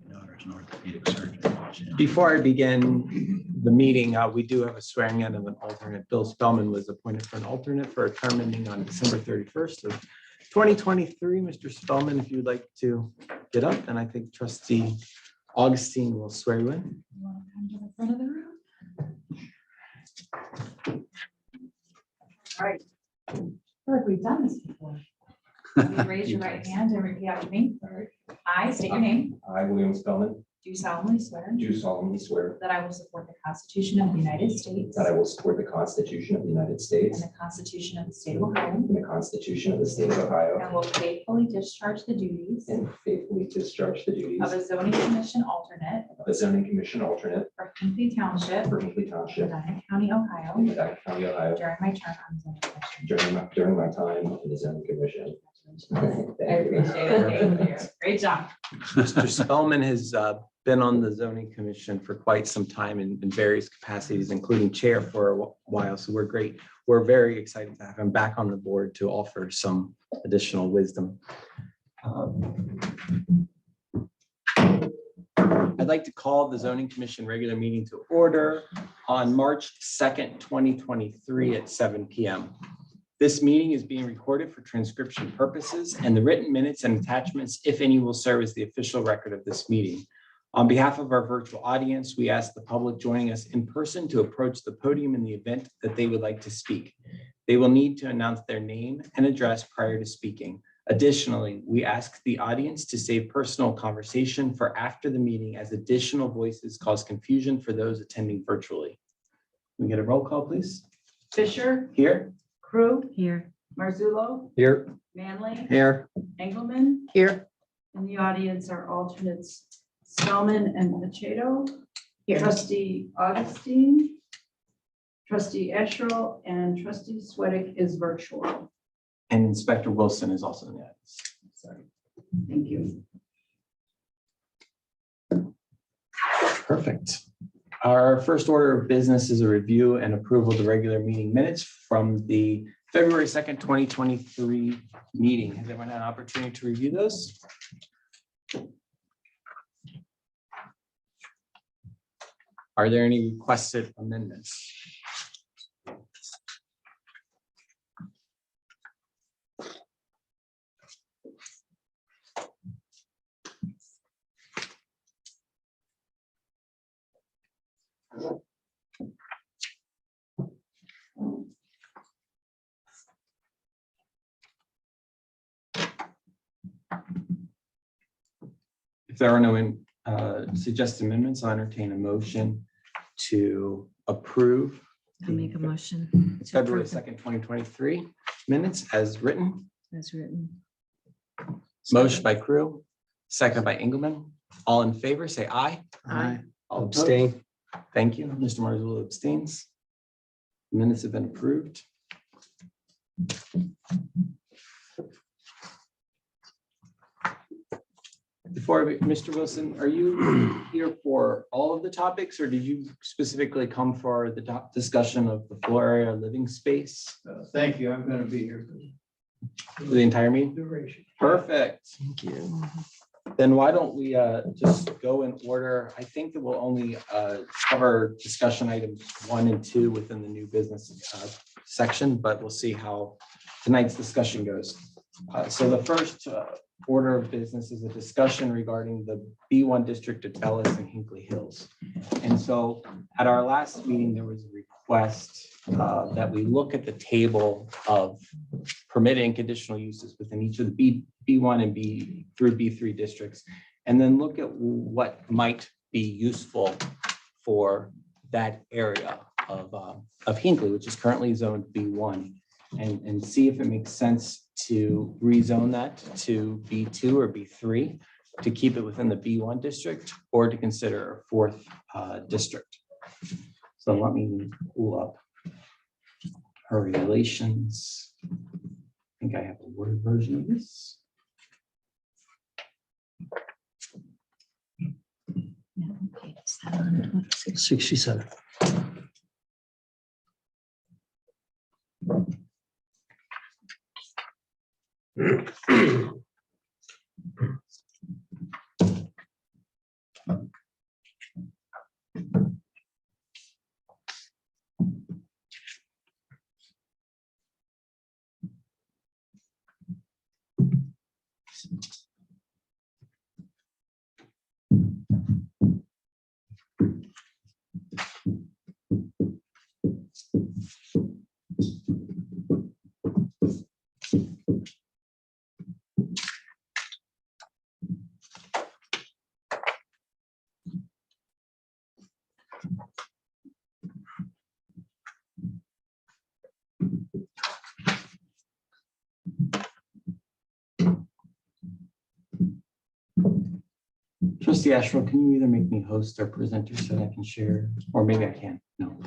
Daughter's an orthopedic surgeon. Before I begin the meeting, we do have a swearing in of an alternate. Bill Spellman was appointed for an alternate for a term ending on December 31st of 2023. Mr. Spellman, if you'd like to get up, and I think Trustee Augustine will swear you in. You want to come to the front of the room? All right. I feel like we've done this before. You raise your right hand and repeat after me. I state your name. I, William Spellman, Do solemnly swear do solemnly swear that I will support the Constitution of the United States that I will support the Constitution of the United States and the Constitution of the State of Ohio, and the Constitution of the State of Ohio, and will faithfully discharge the duties and faithfully discharge the duties of a zoning commission alternate of a zoning commission alternate for Hinckley Township, for Hinckley Township Medina County, in Ohio, Medina County, Ohio, during my term on zoning commission. during my time in the zoning commission. I appreciate it. Thank you. Great job. Mr. Spellman has been on the zoning commission for quite some time in various capacities, including chair for a while. So we're very excited to have him back on the board to offer some additional wisdom. I'd like to call the zoning commission regular meeting to order on March 2nd, 2023 at 7 p.m. This meeting is being recorded for transcription purposes, and the written minutes and attachments, if any, will serve as the official record of this meeting. On behalf of our virtual audience, we ask the public joining us in person to approach the podium in the event that they would like to speak. They will need to announce their name and address prior to speaking. Additionally, we ask the audience to save personal conversation for after the meeting, as additional voices cause confusion for those attending virtually. Can we get a roll call, please? Fisher, Here. Crew, Here. Marzullo, Here. Manley, Here. Engelmann. Here. In the audience are alternates Spellman and Machado. Trustee Augustine, Trustee Escherl, and Trustee Sweattick is virtual. And Inspector Wilson is also in the audience. Sorry. Thank you. Perfect. Our first order of business is a review and approval of the regular meeting minutes from the February 2nd, 2023 meeting. Has everyone had an opportunity to review those? Are there any requested amendments? If there are no suggested amendments, I'll entertain a motion to approve I'll make a motion. to February approve 2nd, 2023 minutes as written. As written. Motion by Crew, second by Engelmann. All in favor, say aye. Aye. All abstain. Thank you. Mr. Marzullo abstains. Minutes have been approved. Mr. Wilson, are you here for all of the topics, or did you specifically come for the discussion of the floor area living space Thank you. I'm going to be here for the entire meeting? duration. Perfect. Thank you. Then why don't we just go in order? I think that we'll only cover discussion items 1 and 2 within the new business section, but we'll see how tonight's discussion goes. So the first order of business is a discussion regarding the B1 district at Bellis and Hinckley Hills. And so at our last meeting, there was a request that we look at the table of permitted and conditional uses within each of the B1 and B through B3 districts, and then look at what might be useful for that area of Hinckley, which is currently zoned B1, and see if it makes sense to rezone that to B2 or B3 to keep it within the B1 district, or to consider a 4th district. So let me pull up our regulations. I think I have a word version of this. Yeah, okay, 67. Trustee Asherle, can you either make me host or presenter so that I can share, or maybe I can, no.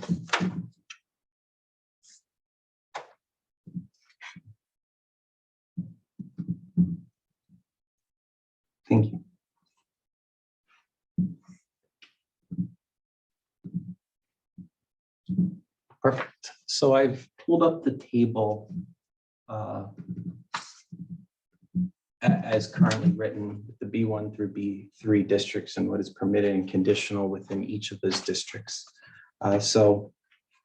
Thank you. Perfect. So I've pulled up the table as currently written with the B1 through B3 districts and what is permitted and conditional within each of those districts. So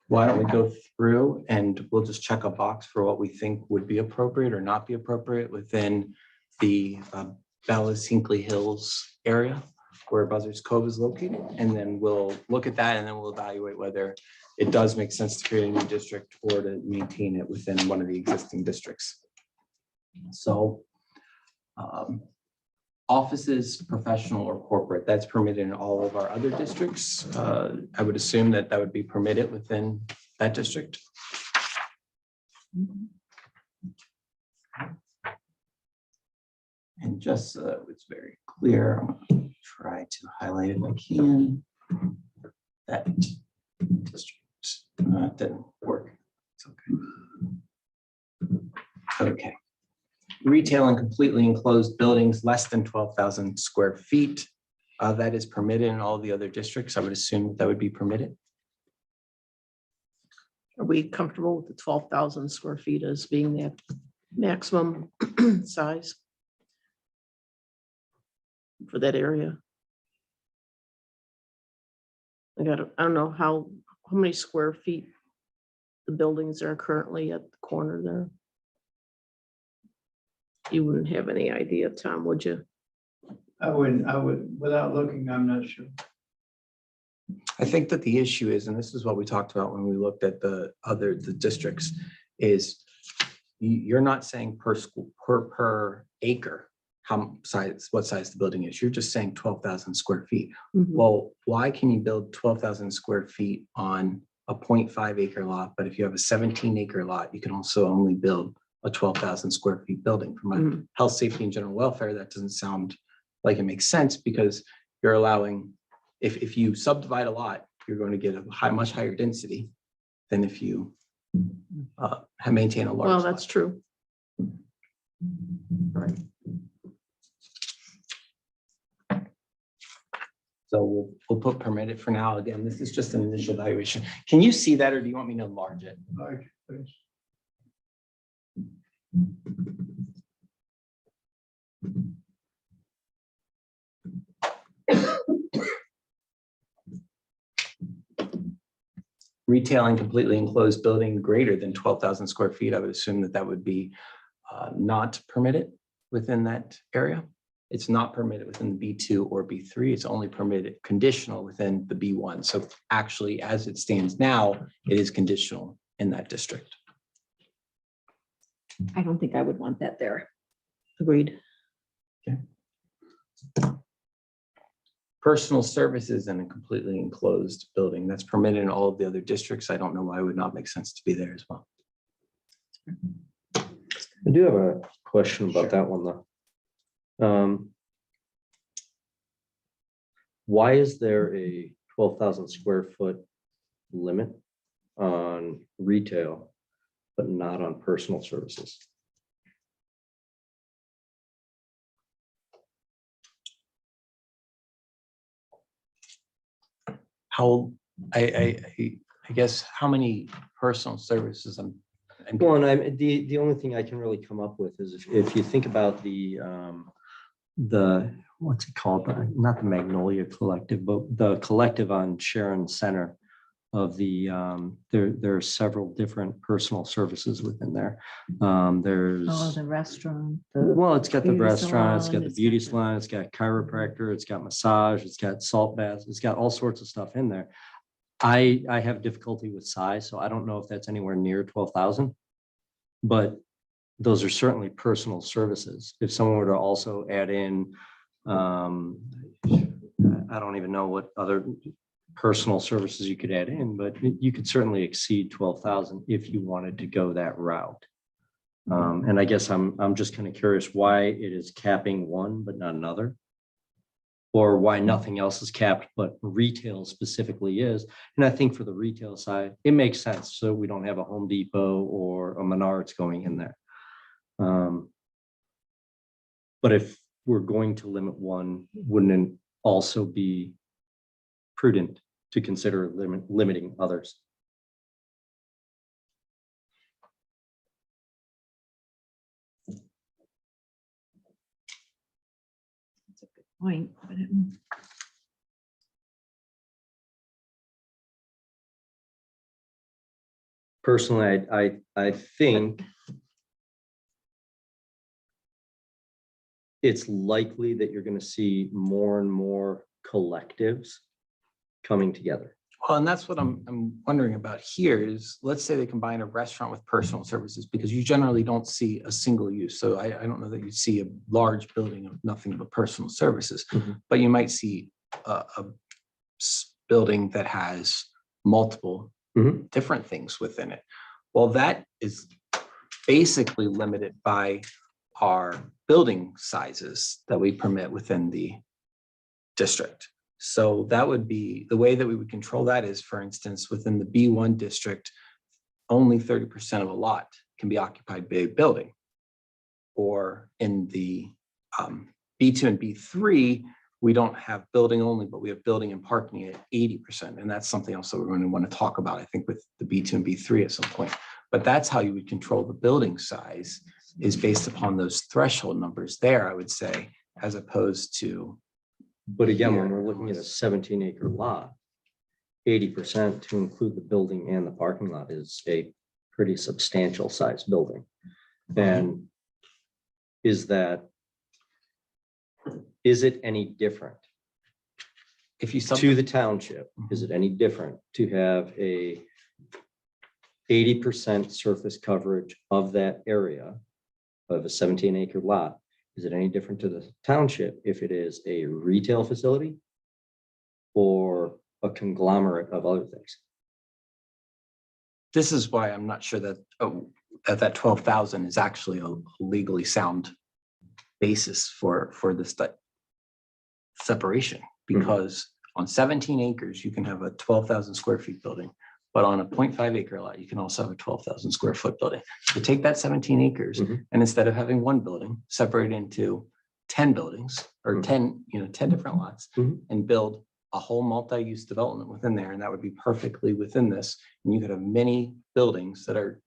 why don't we go through and we'll just check a box for what we think would be appropriate or not be appropriate within the Bellas Hinckley Hills area where Buzzards Cove is located. And then we'll look at that and then we'll evaluate whether it does make sense to create a new district or to maintain it within one of the existing districts. So offices, professional or corporate, that's permitted in all of our other districts. I would assume that that would be permitted within that district. And just so that it's very clear, I'm going to try to highlight if I can. That district didn't work. It's okay. Okay. Retail and completely enclosed buildings less than 12,000 square feet. That is permitted in all the other districts. I would assume that would be permitted. Are we comfortable with the 12,000 square feet as being the maximum size for that area? I don't know how many square feet the buildings are currently at the corner there. You wouldn't have any idea, Tom, would you? I would, without looking, I'm not sure. I think that the issue is, and this is what we talked about when we looked at the districts, is you're not saying per school per acre what size the building is. You're just saying 12,000 square feet. Mm-hmm. Well, why can you build 12,000 square feet on a 0.5 acre lot, but if you have a 17 acre lot, you can also only build a 12,000 square feet building? From a health, safety, and general welfare, that doesn't sound like it makes sense, because you're allowing, if you subdivide a lot, you're going to get a much higher density than if you maintain a large Well, lot. that's true. Right. So we'll put permitted for now. Again, this is just an initial evaluation. Can you see that, or do you want me to enlarge it? Large, please. Retail and completely enclosed building greater than 12,000 square feet, I would assume that that would be not permitted within that area. It's not permitted within the B2 or B3. It's only permitted conditional within the B1. So actually, as it stands now, it is conditional in that district. I don't think I would want that there. Agreed. Personal services in a completely enclosed building, that's permitted in all of the other districts. I don't know why it would not make sense to be there as well. I do have a question about that one though. Why is there a 12,000 square foot limit on retail, but not on personal services? How, I guess, how many personal services? Well, and the only thing I can really come up with is if you think about the what's it called? Not the Magnolia Collective, but the collective on Sharon Center. of the, there are several different personal services within there. There's, Oh, the restaurant. well, it's got the beauty restaurant, it's salon, got the it's beauty got the- salon, it's got chiropractor, it's got massage, it's got salt baths, it's got all sorts of stuff in there. I have difficulty with size, so I don't know if that's anywhere near 12,000. But those are certainly personal services. If someone were to also add in, I don't even know what other personal services you could add in, but you could certainly exceed 12,000 if you wanted to go that route. And I guess I'm just kind of curious why it is capping one but not another. Or why nothing else is capped, but retail specifically is. And I think for the retail side, it makes sense. So we don't have a Home Depot or a Menards going in there. But if we're going to limit one, wouldn't it also be prudent to consider limiting others? That's a good point. But Personally, I think it's likely that you're going to see more and more collectives coming together. Well, and that's what I'm wondering about here is, let's say they combine a restaurant with personal services, because you generally don't see a single use. So I don't know that you see a large building of nothing but personal services, but you might see a building that has multiple different things within it. Well, that is basically limited by our building sizes that we permit within the district. So that would be the way that we would control that is, for instance, within the B1 district, only 30% of a lot can be occupied by a building. Or in the B2 and B3, we don't have building only, but we have building and parking at 80%. And that's something else that we're going to want to talk about, I think, with the B2 and B3 at some point. But that's how you would control the building size, is based upon those threshold numbers there, I would say, as opposed to. But again, when we're looking at a 17-acre lot, 80% to include the building and the parking lot is a pretty substantial size building. And is it any different If you to the township? Is it any different to have a 80% surface coverage of that area of a 17-acre lot? Is it any different to the township if it is a retail facility or a conglomerate of other things? This is why I'm not sure that that 12,000 is actually a legally sound basis for this separation, because on 17 acres, you can have a 12,000 square feet building, but on a 0.5 acre lot, you can also have a 12,000 square foot building. So take that 17 acres and instead of having one building, separate into 10 buildings or 10 different lots and build a whole multi-use development within there. And that would be perfectly within this. And you could have many buildings that are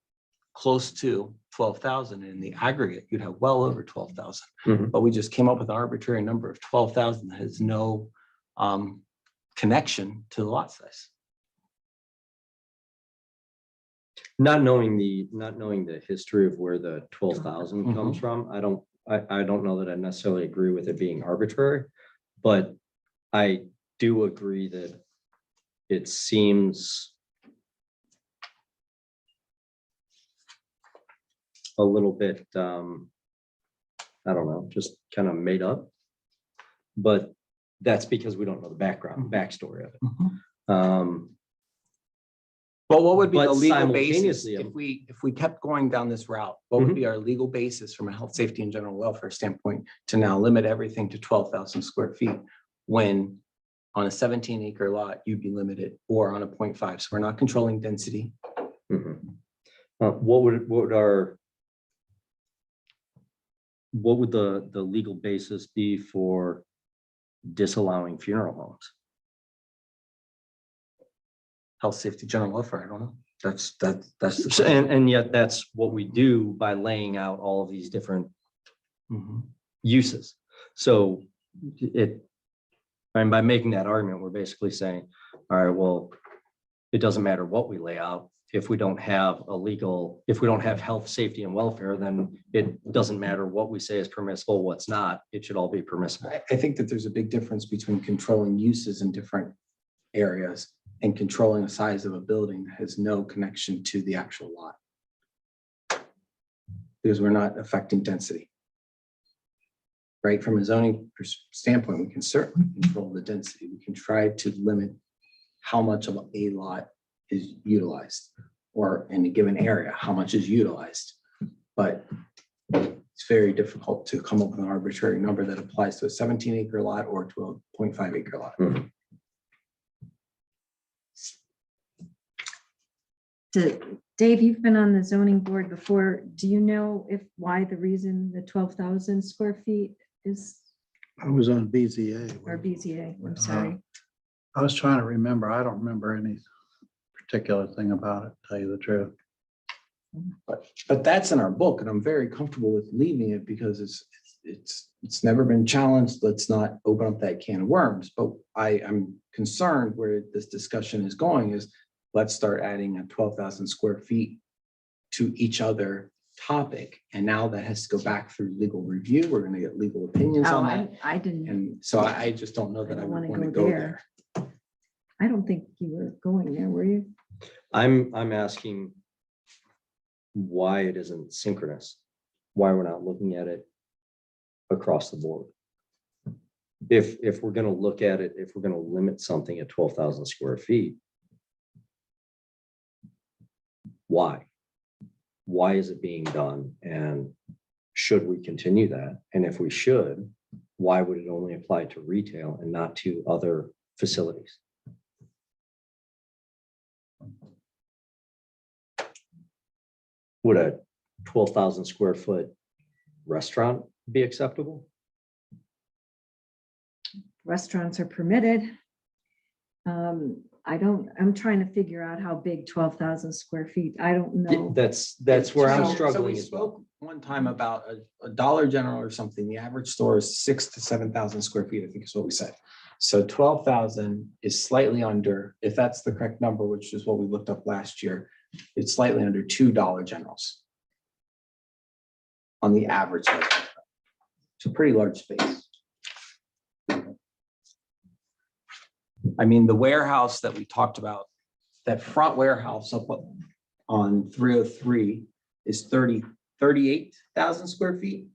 close to 12,000. In the aggregate, you'd have well over 12,000. But we just came up with an arbitrary number of 12,000 that has no connection to the lot size. Not knowing the history of where the 12,000 comes from, I don't know that I necessarily agree with it being arbitrary, but I do agree that it seems a little bit, I don't know, just kind of made up. But that's because we don't know the backstory of it. Well, what would be But the legal basis simultaneously, if we kept going down this route? What would be our legal basis from a health, safety, and general welfare standpoint to now limit everything to 12,000 square feet when on a 17-acre lot you'd be limited, or on a 0.5? So we're not controlling density. What would the legal basis be for disallowing funeral homes? Health, safety, general welfare. I don't know. That's the So, and yet that's what we do by laying out all of these different uses. So and by making that argument, we're basically saying, all right, well, it doesn't matter what we lay out. If we don't have if we don't have health, safety and welfare, then it doesn't matter what we say is permissible, what's not. It should all be permissible. I think that there's a big difference between controlling uses in different areas and controlling the size of a building that has no connection to the actual lot. Because we're not affecting density. Right, from a zoning standpoint, we can certainly control the density. We can try to limit how much of a lot is utilized, or in a given area, how much is utilized. But it's very difficult to come up with an arbitrary number that applies to a 17-acre lot or to a 0.5-acre lot. Dave, you've been on the zoning board before. Do you know why the reason the 12,000 square feet is, I was on BZA. or BZA, I'm sorry. I was trying to remember. I don't remember any particular thing about it, to tell you the truth. But that's in our book, and I'm very comfortable with leaving it because it's never been challenged. Let's not open up that can of worms. But I'm concerned where this discussion is going is let's start adding a 12,000 square feet to each other topic. And now that has to go back through legal review. We're going to get legal opinions Oh, on that. I didn't, And so I just don't know that I don't would wanna want to go go there. there. I don't think you were going there, were you? I'm asking why it isn't synchronous, why we're not looking at it across the board. If we're going to look at it, if we're going to limit something at 12,000 square feet, why? Why is it being done? And should we continue that? And if we should, why would it only apply to retail and not to other facilities? Would a 12,000 square foot restaurant be acceptable? Restaurants are permitted. I'm trying to figure out how big 12,000 square feet. I don't know. That's where I'm So struggling we as well. spoke one time about a Dollar General or something. The average store is 6,000 to 7,000 square feet, I think is what we said. So 12,000 is slightly under, if that's the correct number, which is what we looked up last year, it's slightly under 2 Dollar Generals on the average. It's a pretty large space. I mean, the warehouse that we talked about, that front warehouse up on 303 is 38,000 square feet.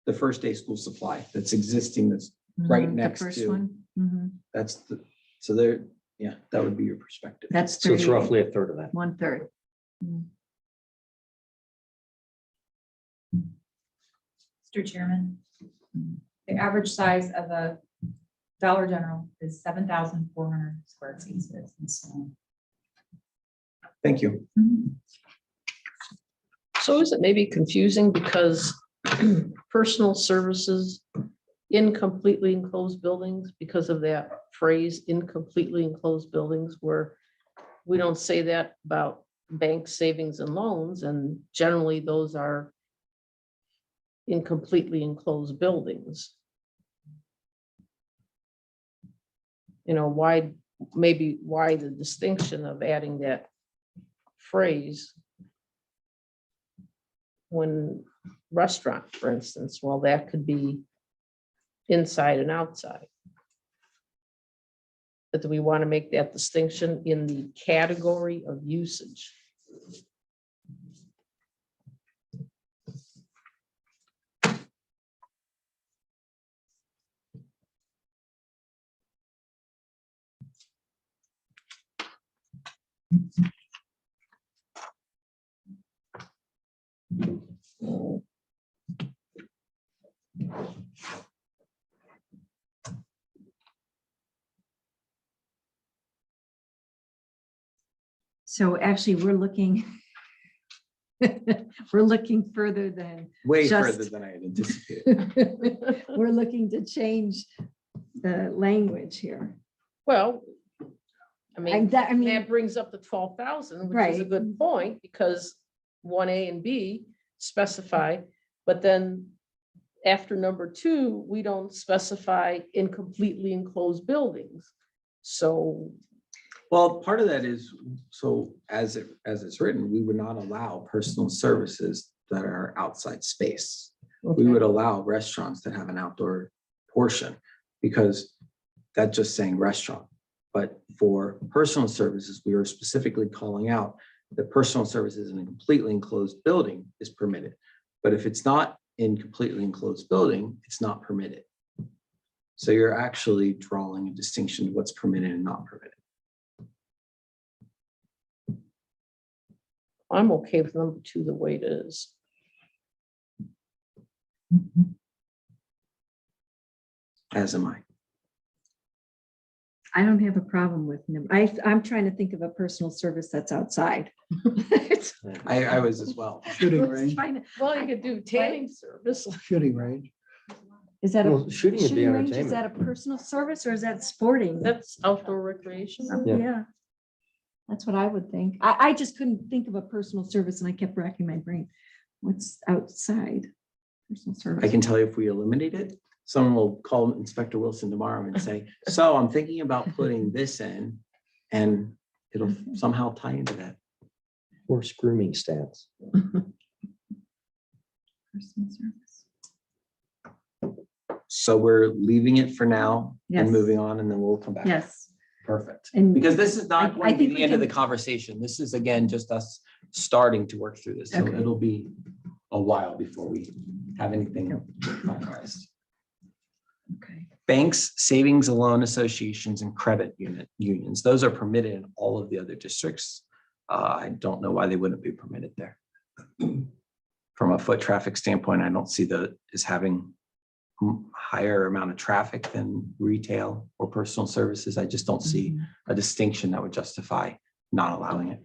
The first day school supply that's existing, that's right The next first to, one. Mhm. that's the, so there, yeah, that would be your perspective. That's So it's 38, roughly a third of that. 1/3. Mr. Chairman, the average size of a Dollar General is 7,400 square feet. So it's small. Thank you. So is it maybe confusing because personal services in completely enclosed buildings, because of that phrase, incompletely enclosed buildings, where we don't say that about bank savings and loans, and generally those are in completely enclosed buildings. You know, why the distinction of adding that phrase when restaurant, for instance, well, that could be inside and outside. But do we want to make that distinction in the category of usage? So actually, we're looking, we're looking further than, Way Just- further than I had anticipated. we're looking to change the language here. Well, I mean, I mean, that brings up the 12,000, which is a Right. good point, because 1A and B specify, but then after number 2, we don't specify in completely enclosed buildings. So Well, part of that is, so as it's written, we would not allow personal services that are outside space. We would allow restaurants that have an outdoor portion because that's just saying restaurant. But for personal services, we are specifically calling out that personal services in a completely enclosed building is permitted. But if it's not in completely enclosed building, it's not permitted. So you're actually drawing a distinction of what's permitted and not permitted. I'm okay with number 2 the way it is. As am I. I don't have a problem with number. I'm trying to think of a personal service that's outside. I was as well. Shooting range, Well, you could do tanning service. shooting range. Is that a Well, shooting would be shooting range? Is entertainment. that a personal service or is that sporting? That's outdoor recreation. Yeah. Yeah. That's what I would think. I just couldn't think of a personal service and I kept racking my brain. What's outside? Personal service. I can tell you if we eliminate it, someone will call Inspector Wilson tomorrow and say, so I'm thinking about putting this in and it'll somehow tie into that. Horse grooming stats. Personal service. So we're leaving it for now and Yes. moving on, and then we'll come back. Yes. Perfect. And Because this is not I going to be think the we end of the can- conversation. This is, again, just us starting to work through this. So Okay. it'll be a while before we have anything finalized. okay. Banks, savings and loan associations, and credit unions, those are permitted in all of the other districts. I don't know why they wouldn't be permitted there. From a foot traffic standpoint, I don't see that as having higher amount of traffic than retail or personal services. I just don't see Mhm. a distinction that would justify not allowing it.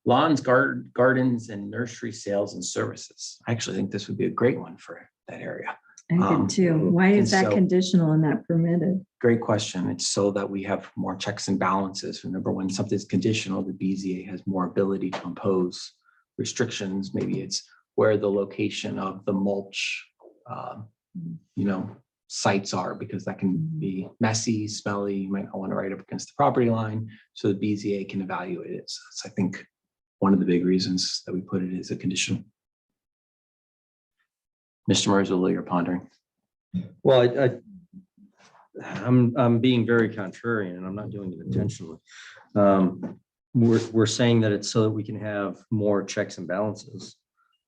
Lawns, gardens, and nursery sales and services. I actually think this would be a great one for that area. I did too. Why and is that so- conditional and not permitted? Great question. It's so that we have more checks and balances. Remember, when something's conditional, the BZA has more ability to impose restrictions. Maybe it's where the location of the mulch, sites are, because that can be messy, smelly. You might not want to ride up against the property line. So the BZA can evaluate it. So that's, I think, one of the big reasons that we put it as a condition. Mr. Marzulli, you're pondering. Well, I'm being very contrarian and I'm not doing it intentionally. We're saying that it's so that we can have more checks and balances.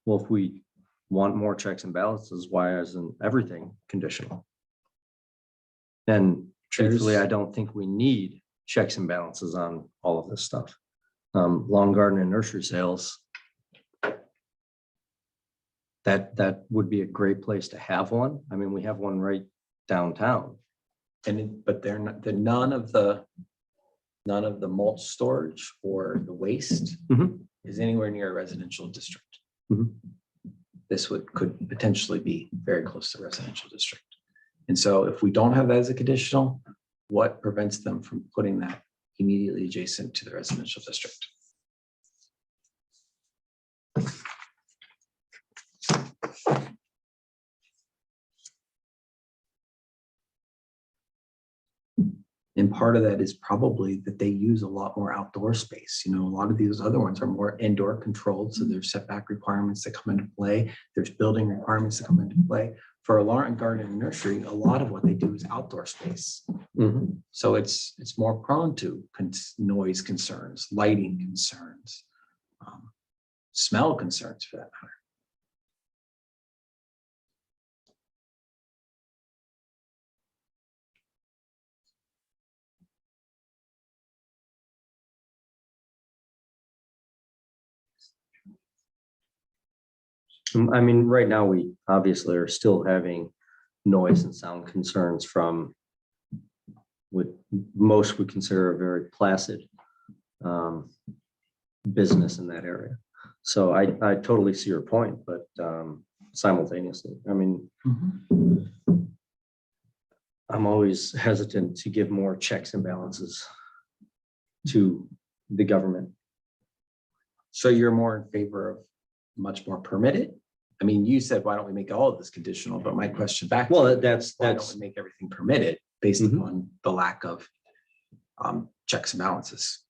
Well, if we want more checks and balances, why isn't everything conditional? And truthfully, I don't think we need checks and balances on all of this stuff. Lawn, garden, and nursery sales. That would be a great place to have one. I mean, we have one right downtown. But they're not, none of the mulch storage or the waste Mhm. is anywhere near a residential district. Mhm. This could potentially be very close to residential district. And so if we don't have that as a conditional, what prevents them from putting that immediately adjacent to the residential district? And part of that is probably that they use a lot more outdoor space. A lot of these other ones are more indoor controlled. So there's setback requirements that come into play. There's building requirements that come into play. For a lawn, garden, and nursery, a lot of what they do is outdoor space. Mhm. So it's more prone to noise concerns, lighting concerns, smell concerns for that matter. I mean, right now, we obviously are still having noise and sound concerns from what most would consider a very placid business in that area. So I totally see your point, but simultaneously, I mean, I'm always hesitant to give more checks and balances to the government. So you're more in favor of much more permitted I mean, you said, why don't we make all of this conditional? But my question back. to Well, you that's- is, why don't that's- we make everything permitted based Mhm. upon the lack of checks and balances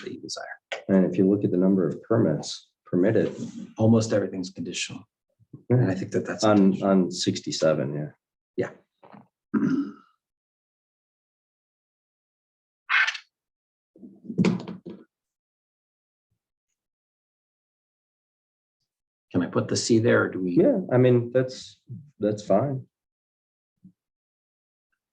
that you desire? And if you look at the number of permits permitted Almost everything's conditional. And I think that that's. on 67, yeah. Yeah. Can I put the C there, or do we Yeah, I mean, that's fine.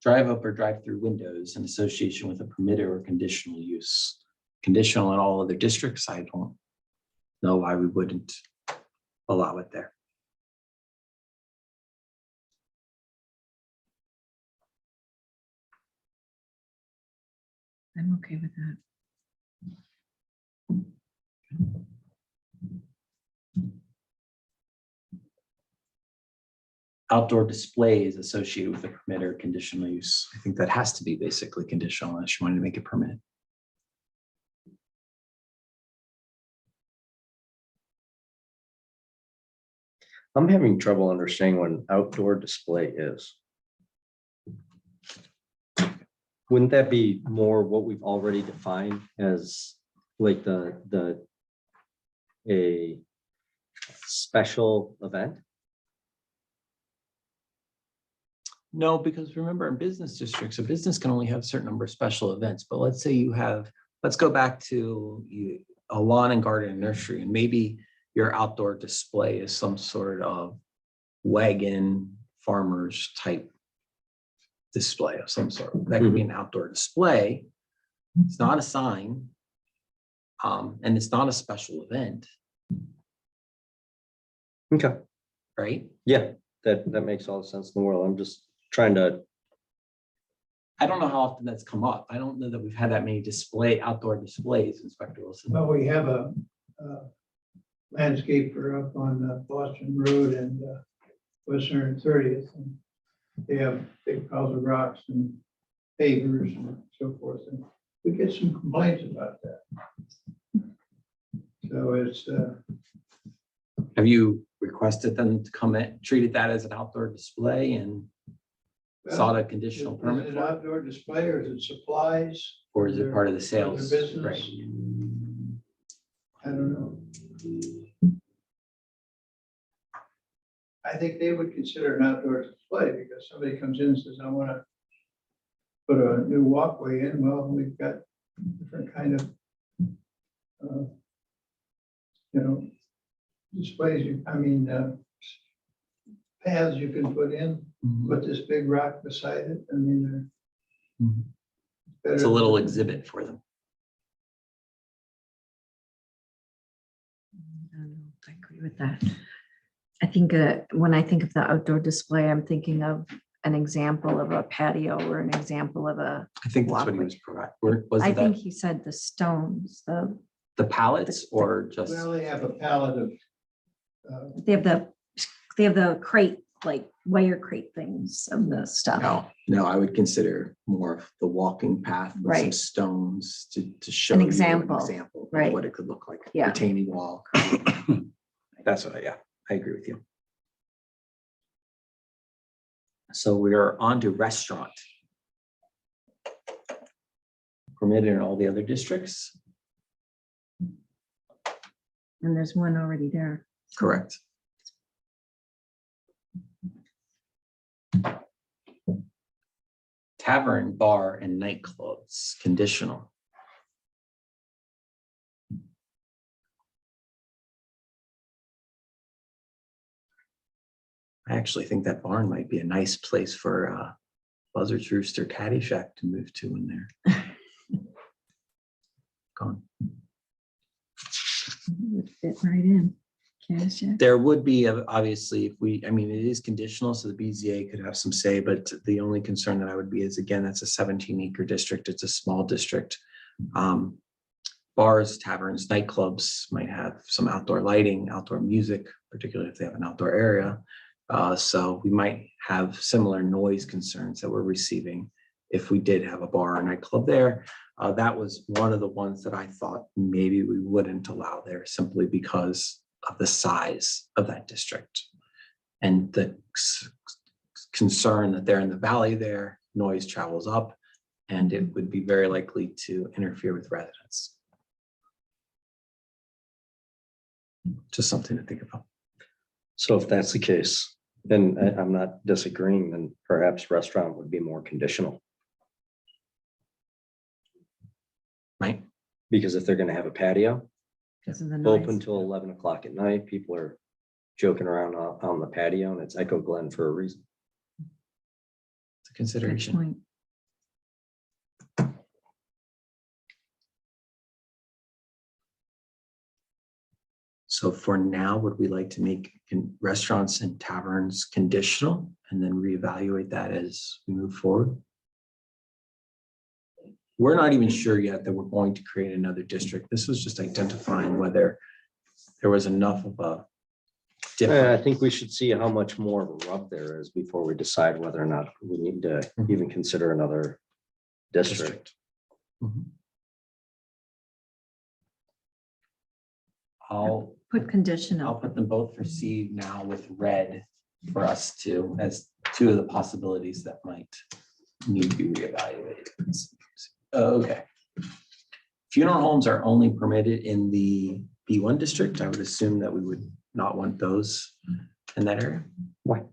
drive up or drive through windows in association with a permitted or conditional use? Conditional in all other districts, I don't know why we wouldn't allow it there. I'm okay with that. Outdoor displays associated with a permit or conditional use. I think that has to be basically conditional unless you wanted to make it permanent. I'm having trouble understanding what an outdoor display is. Wouldn't that be more what we've already defined as like a special event? No, because remember, in business districts, a business can only have a certain number of special events. But let's say you have, let's go back to a lawn and garden and nursery, and maybe your outdoor display is some sort of wagon farmers type display of some sort. That could be an outdoor display. It's not a sign. And it's not a special event, Okay, right? yeah, that makes all the sense in the world. I'm just trying to, I don't know how often that's come up. I don't know that we've had that many outdoor displays, Inspector Wilson. Well, we have a landscaper up on Boston Road and West 130th. And they have big piles of rocks and pavers and so forth. And we get some complaints about that. So it's, Have you requested them to come in, treated that as an outdoor display and sought a conditional is permit it an for it? outdoor display or is it supplies? Or is it part of the For sales? their business? Right. I don't know. I think they would consider an outdoor display because somebody comes in and says, I want to put a new walkway in. Well, we've got different kind of, displays, paths you can put in, Mhm. put this big rock beside it. I mean, Mhm. they're. It's a little exhibit for them. I don't know if I agree with that. I think when I think of the outdoor display, I'm thinking of an example of a patio or an example of a, I think that's what he Walkway. was providing. Was I it think that he said the stones, the pallets or just? Well, they have a palette of, they have the crate, like wire crate things of the stuff. No, I would consider more of the walking path with some Right. stones to show An you example, of right. what it could look like. Yeah. Retaining wall. That's what, yeah, I agree with you. So we are on to restaurant. Permitted in all the other districts? And there's one already there. Correct. Tavern, bar, and nightclubs, conditional. I actually think that barn might be a nice place for Buzzard's Rooster Caddyshack to move to in there. Gone. Would fit right in. Cash, yeah. There would be, obviously, if I mean, it is conditional, so the BZA could have some say, but the only concern that I would be is, again, that's a 17-acre district. It's a small district. Bars, taverns, nightclubs might have some outdoor lighting, outdoor music, particularly if they have an outdoor area. So we might have similar noise concerns that we're receiving if we did have a bar or nightclub there. That was one of the ones that I thought maybe we wouldn't allow there simply because of the size of that district. And the concern that they're in the valley there, noise travels up, and it would be very likely to interfere with residents. Just something to think about. So if that's the case, then I'm not disagreeing, then perhaps restaurant would be more conditional. Right? Because if they're gonna have a patio, Because of the open noise. till 11 o'clock at night, people are joking around on the patio, and it's Echo Glen for a reason. It's a Good consideration. point. So for now, would we like to make restaurants and taverns conditional and then reevaluate that as we move forward? We're not even sure yet that we're going to create another district. This was just identifying whether there was enough of a I different. think we should see how much more of a rub there is before we decide whether or not we need to even consider another district. Mhm. I'll Put conditional. put them both for C now with red for us to, as two of the possibilities that might need to be reevaluated. Okay. Funeral homes are only permitted in the B1 district. I would assume that we would not want those in that area. Why?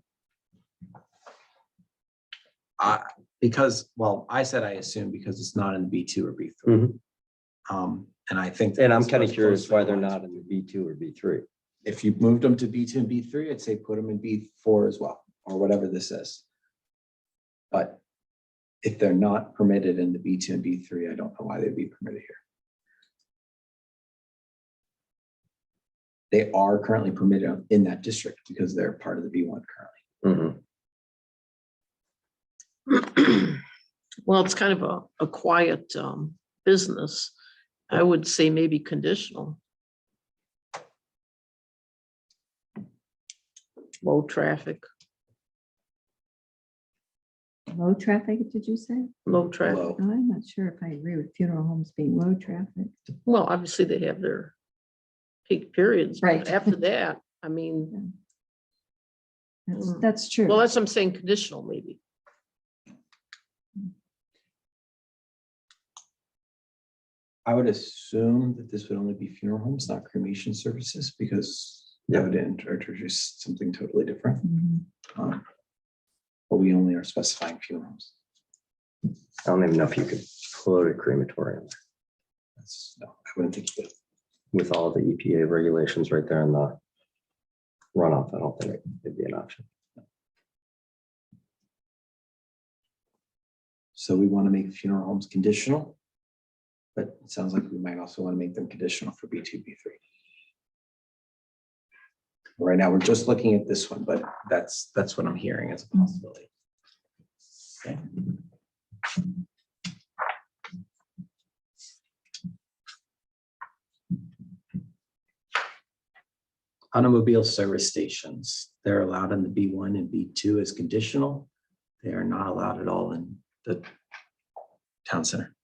Because, well, I said I assume because it's not in the B2 or B3. And I think. And I'm that's kind of what's curious why closely they're aligned. not in the B2 or B3. If you moved them to B2 and B3, I'd say put them in B4 as well, or whatever this is. But if they're not permitted in the B2 and B3, I don't know why they'd be permitted here. They are currently permitted in that district because they're part of the B1 currently. Mhm. Well, it's kind of a quiet business. I would say maybe conditional. Low traffic, Low traffic, did you say? low traffic. Low. Oh, I'm not sure if I agree with funeral homes being low traffic. Well, obviously they have their peak periods, but Right. after that, I mean, That's true. well, that's what I'm saying, conditional maybe. I would assume that this would only be funeral homes, not cremation services, because that would introduce something totally different. Mhm. But we only are specifying funeral homes. I don't even know if you could float a crematorium That's, no, I wouldn't think you would. with all the EPA regulations right there in the runoff. I don't think it'd be an option. So we want to make funeral homes conditional. But it sounds like we might also want to make them conditional for B2, B3. Right now, we're just looking at this one, but that's what I'm hearing as a possibility. Okay. Automobile service stations, they're allowed in the B1 and B2 as conditional. They are not allowed at all in the town center.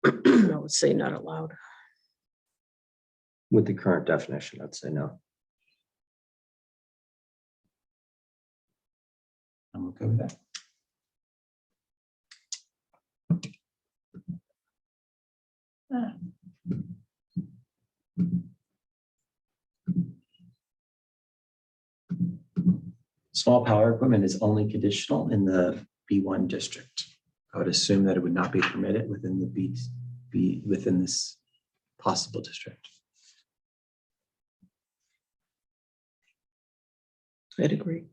I would say not allowed. With the current definition, I'd say no. I'm okay with that. Small power equipment is only conditional in the B1 district. I would assume that it would not be permitted within the within this possible district. I'd agree.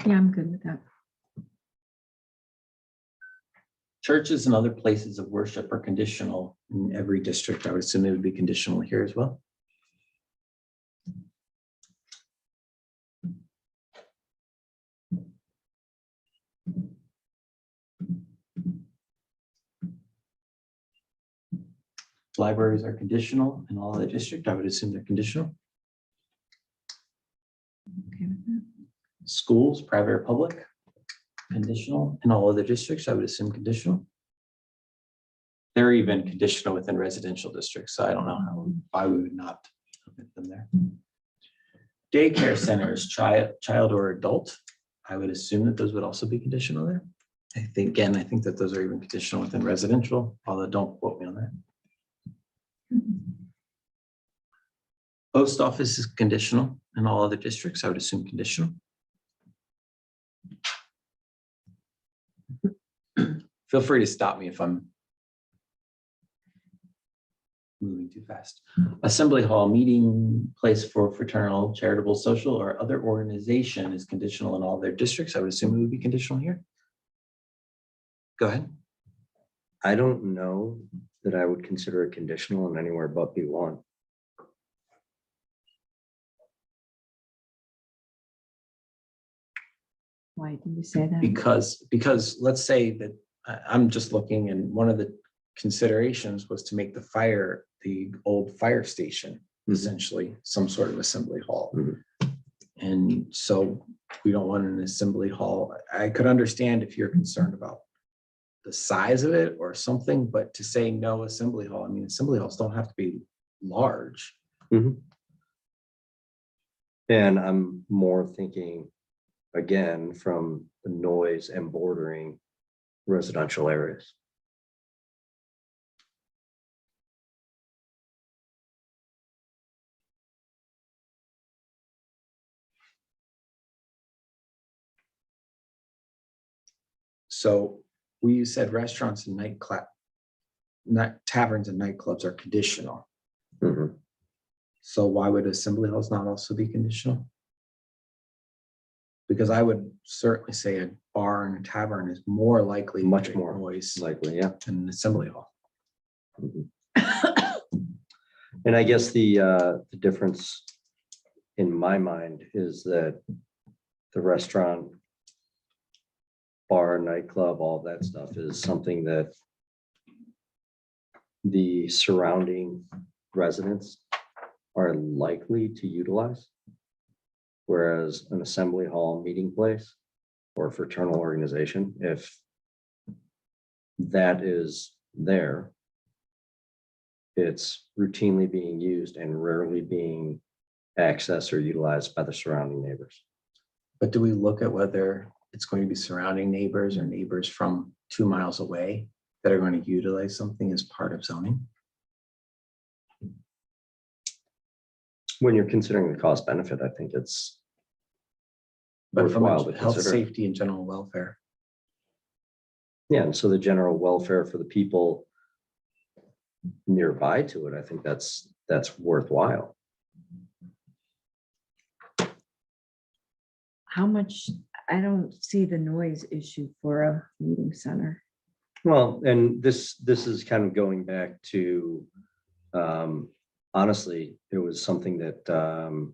Yeah, I'm good with that. Churches and other places of worship are conditional in every district. I would assume it would be conditional here as well. Libraries are conditional in all of the district. I would assume they're conditional. Okay with that. Schools, private or public, conditional in all other districts. I would assume conditional. They're even conditional within residential districts, so I don't know why we would not permit them there. Daycare centers, child or adult, I would assume that those would also be conditional there. I think that those are even conditional within residential, although don't quote me on that. Post office is conditional in all other districts, I would assume conditional. Feel free to stop me if I'm moving too fast. Assembly hall, meeting place for fraternal, charitable, social, or other organization is conditional in all their districts. I would assume it would be conditional here. Go ahead. I don't know that I would consider it conditional in anywhere but B1. Why did you say that? Because let's say that I'm just looking, and one of the considerations was to make the old fire station essentially some sort of assembly hall. And so we don't want an assembly hall. I could understand if you're concerned about the size of it or something, but to say no assembly hall, I mean, assembly halls don't have to be large. And I'm more thinking, again, from the noise and bordering residential areas. So we said restaurants and taverns and nightclubs are conditional. Mhm. So why would assembly halls not also be conditional? Because I would certainly say a bar and a tavern is more likely. to Much create more noise likely, yeah. than an assembly hall. And I guess the difference in my mind is that the restaurant, bar, nightclub, all that stuff is something that the surrounding residents are likely to utilize. Whereas an assembly hall, meeting place, or fraternal organization, if that is there, it's routinely being used and rarely being accessed or utilized by the surrounding neighbors. But do we look at whether it's going to be surrounding neighbors or neighbors from 2 miles away that are going to utilize something as part of zoning? When you're considering the cost benefit, I think it's But from worthwhile to a health, consider. safety, and general welfare. Yeah, and so the general welfare for the people nearby to it, I think that's worthwhile. How much, I don't see the noise issue for a meeting center. Well, and this is kind of going back to, honestly, it was something that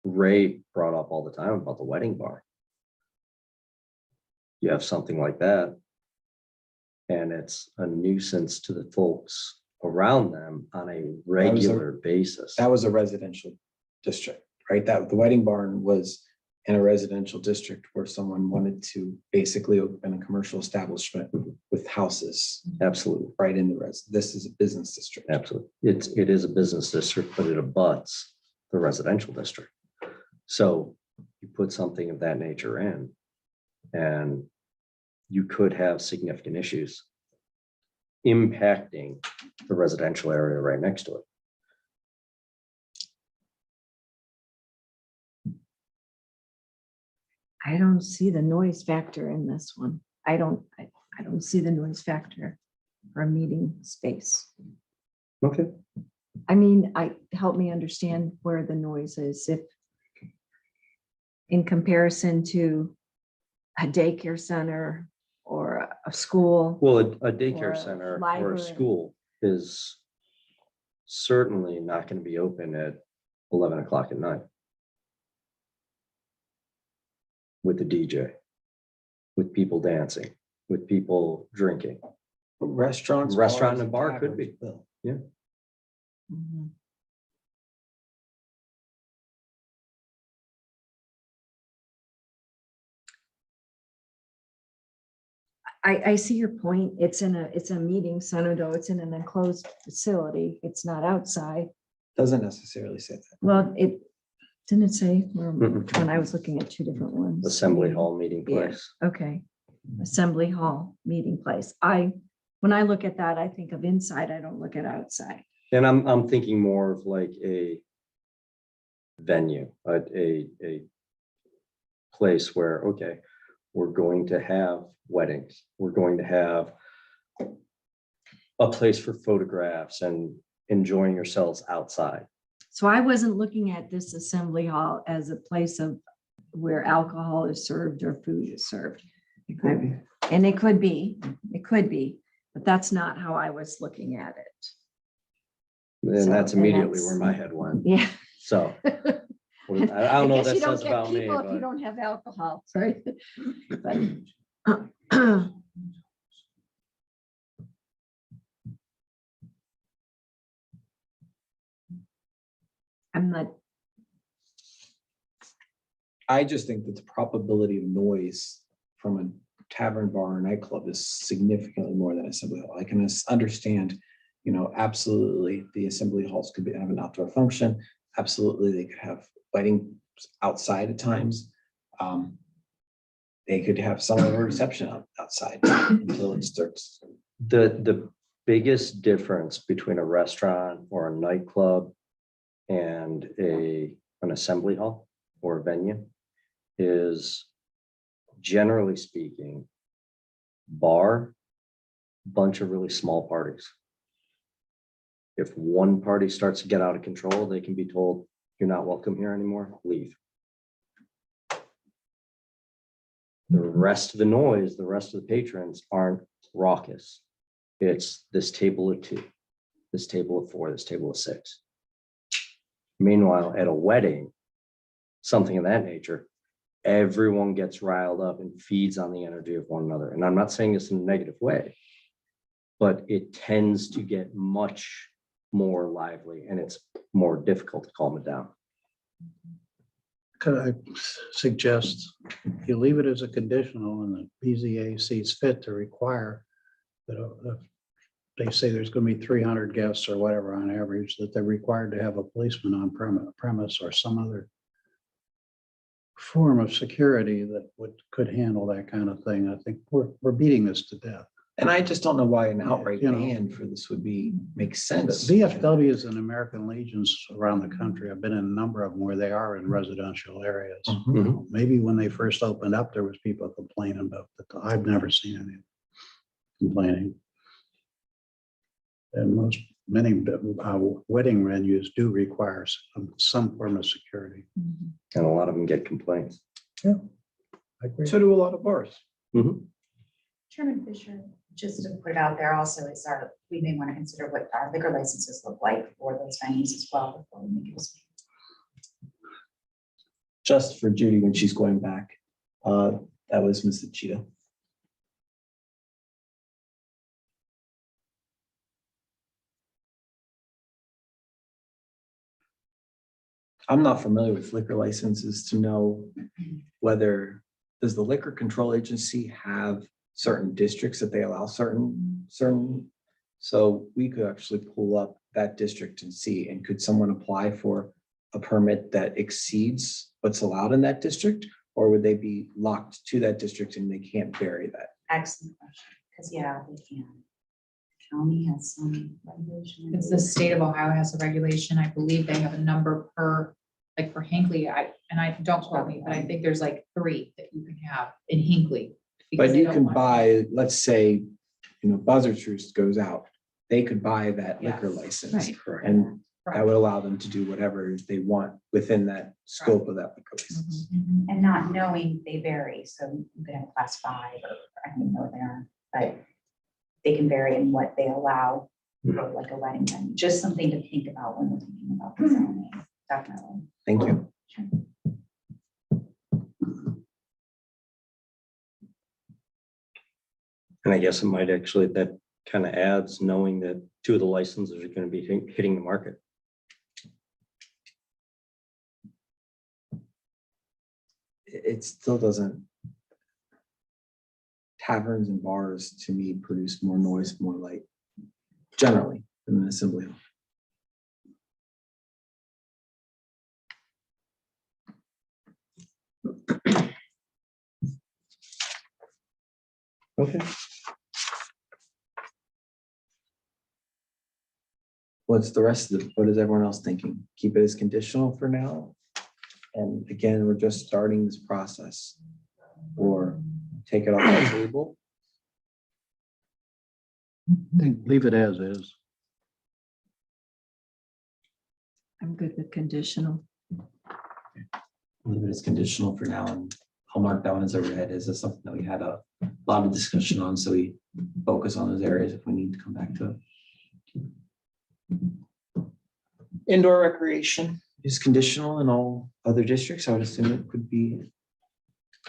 Ray brought up all the time about the wedding bar. You have something like that, and it's a nuisance to the folks around them on a regular basis. That was a residential district, right? That the wedding barn was in a residential district where someone wanted to basically open a commercial establishment with houses Absolutely, right in this is a business district. absolutely. It is a business district, but it abuts the residential district. So you put something of that nature in, and you could have significant issues impacting the residential area right next to it. I don't see the noise factor in this one. I don't see the noise factor for a meeting space. Okay. I mean, help me understand where the noise is, if in comparison to a daycare center or a school. Well, a Or daycare a center or a library. school is certainly not going to be open at 11 o'clock at night with the DJ, with people dancing, with people drinking. Restaurants. Restaurant bars, and bar could taverns be. will. Mhm. I see your point. It's a meeting center, though. It's in an enclosed facility. It's not outside. Doesn't necessarily say that. Well, didn't it say, Mm-mm. when I was looking at two different ones. Assembly hall meeting Yeah. place. Okay. Assembly hall, meeting place. When I look at that, I think of inside. I don't look at outside. And I'm thinking more of like a venue, a place where, okay, we're going to have weddings. We're going to have a place for photographs and enjoying yourselves outside. So I wasn't looking at this assembly hall as a place of where alcohol is served or food is served. And it could be, but that's not how I was looking at it. And that's and immediately that's- where my head went. Yeah. So I don't know what guess that you don't says get about me, people if you but don't have alcohol, sorry. But I'm not, I just think that the probability of noise from a tavern, bar, or nightclub is significantly more than assembly hall. I can understand, absolutely, the assembly halls could have an outdoor function. Absolutely, they could have weddings outside at times. They could have some of a reception outside until it starts. the biggest difference between a restaurant or a nightclub and an assembly hall or a venue is, generally speaking, bar, bunch of really small parties. If one party starts to get out of control, they can be told, you're not welcome here anymore, leave. The rest of the noise, the rest of the patrons aren't raucous. It's this table of 2, this table of 4, this table of 6. Meanwhile, at a wedding, something of that nature, everyone gets riled up and feeds on the energy of one another. And I'm not saying this in a negative way, but it tends to get much more lively and it's more difficult to calm it down. Could I suggest you leave it as a conditional and the BZA sees fit to require that if they say there's going to be 300 guests or whatever on average, that they're required to have a policeman on premise or some other form of security that could handle that kind of thing. I think we're beating this to death. And I just don't know why an outright You know. ban for this would make The sense. VFWs and American Legions around the country, I've been in a number of them where they are in residential areas. Mhm. Maybe when they first opened up, there was people complaining about it. I've never seen any complaining. And many wedding venues do require some form of security. And a lot of them get complaints. I agree. So do a lot of bars. Chairman Fisher, just to put it out there also we may want to consider what our liquor licenses look like for those venues as well before we make it. Just for Judy when she's going back. That was Mrs. Cheetah. I'm not familiar with liquor licenses to know whether, does the Liquor Control Agency have certain districts that they allow certain, so we could actually pull up that district and see, and could someone apply for a permit that exceeds what's allowed in that district? Or would they be locked to that district and they can't vary that? Excellent question, because they can. County has some regulation. It's the state of Ohio has a regulation. I believe they have a number per, like for Hinckley, don't quote me, but I think there's like 3 that you can have in Hinckley. because But they you don't can want- buy, let's say, Buzzard's Roost goes out, they could buy that Yes. liquor license. Right. Correct. And that Correct. would allow them to do whatever they want within that scope of that liquor license. Mhm. And not knowing they vary, so you could have class 5 or I don't even know what they are, but they can vary in what they allow for like a wedding venue. Just something to think about when we're thinking about the zoning, definitely. Thank you. And I guess it might actually, that kind of adds knowing that 2 of the licenses are going to be hitting the market. It still doesn't taverns and bars to me produce more noise, more light, generally than an assembly hall. Okay. What's the rest of it? What is everyone else thinking? Keep it as conditional for now? And again, we're just starting this process. Or take it off the table? Leave it as is. I'm good with conditional. Leave it as conditional for now, and I'll mark that one as a red. Is this something that we had a lot of discussion on? So we focus on those areas if we need to come back to it. Indoor recreation is conditional in all other districts. I would assume it could be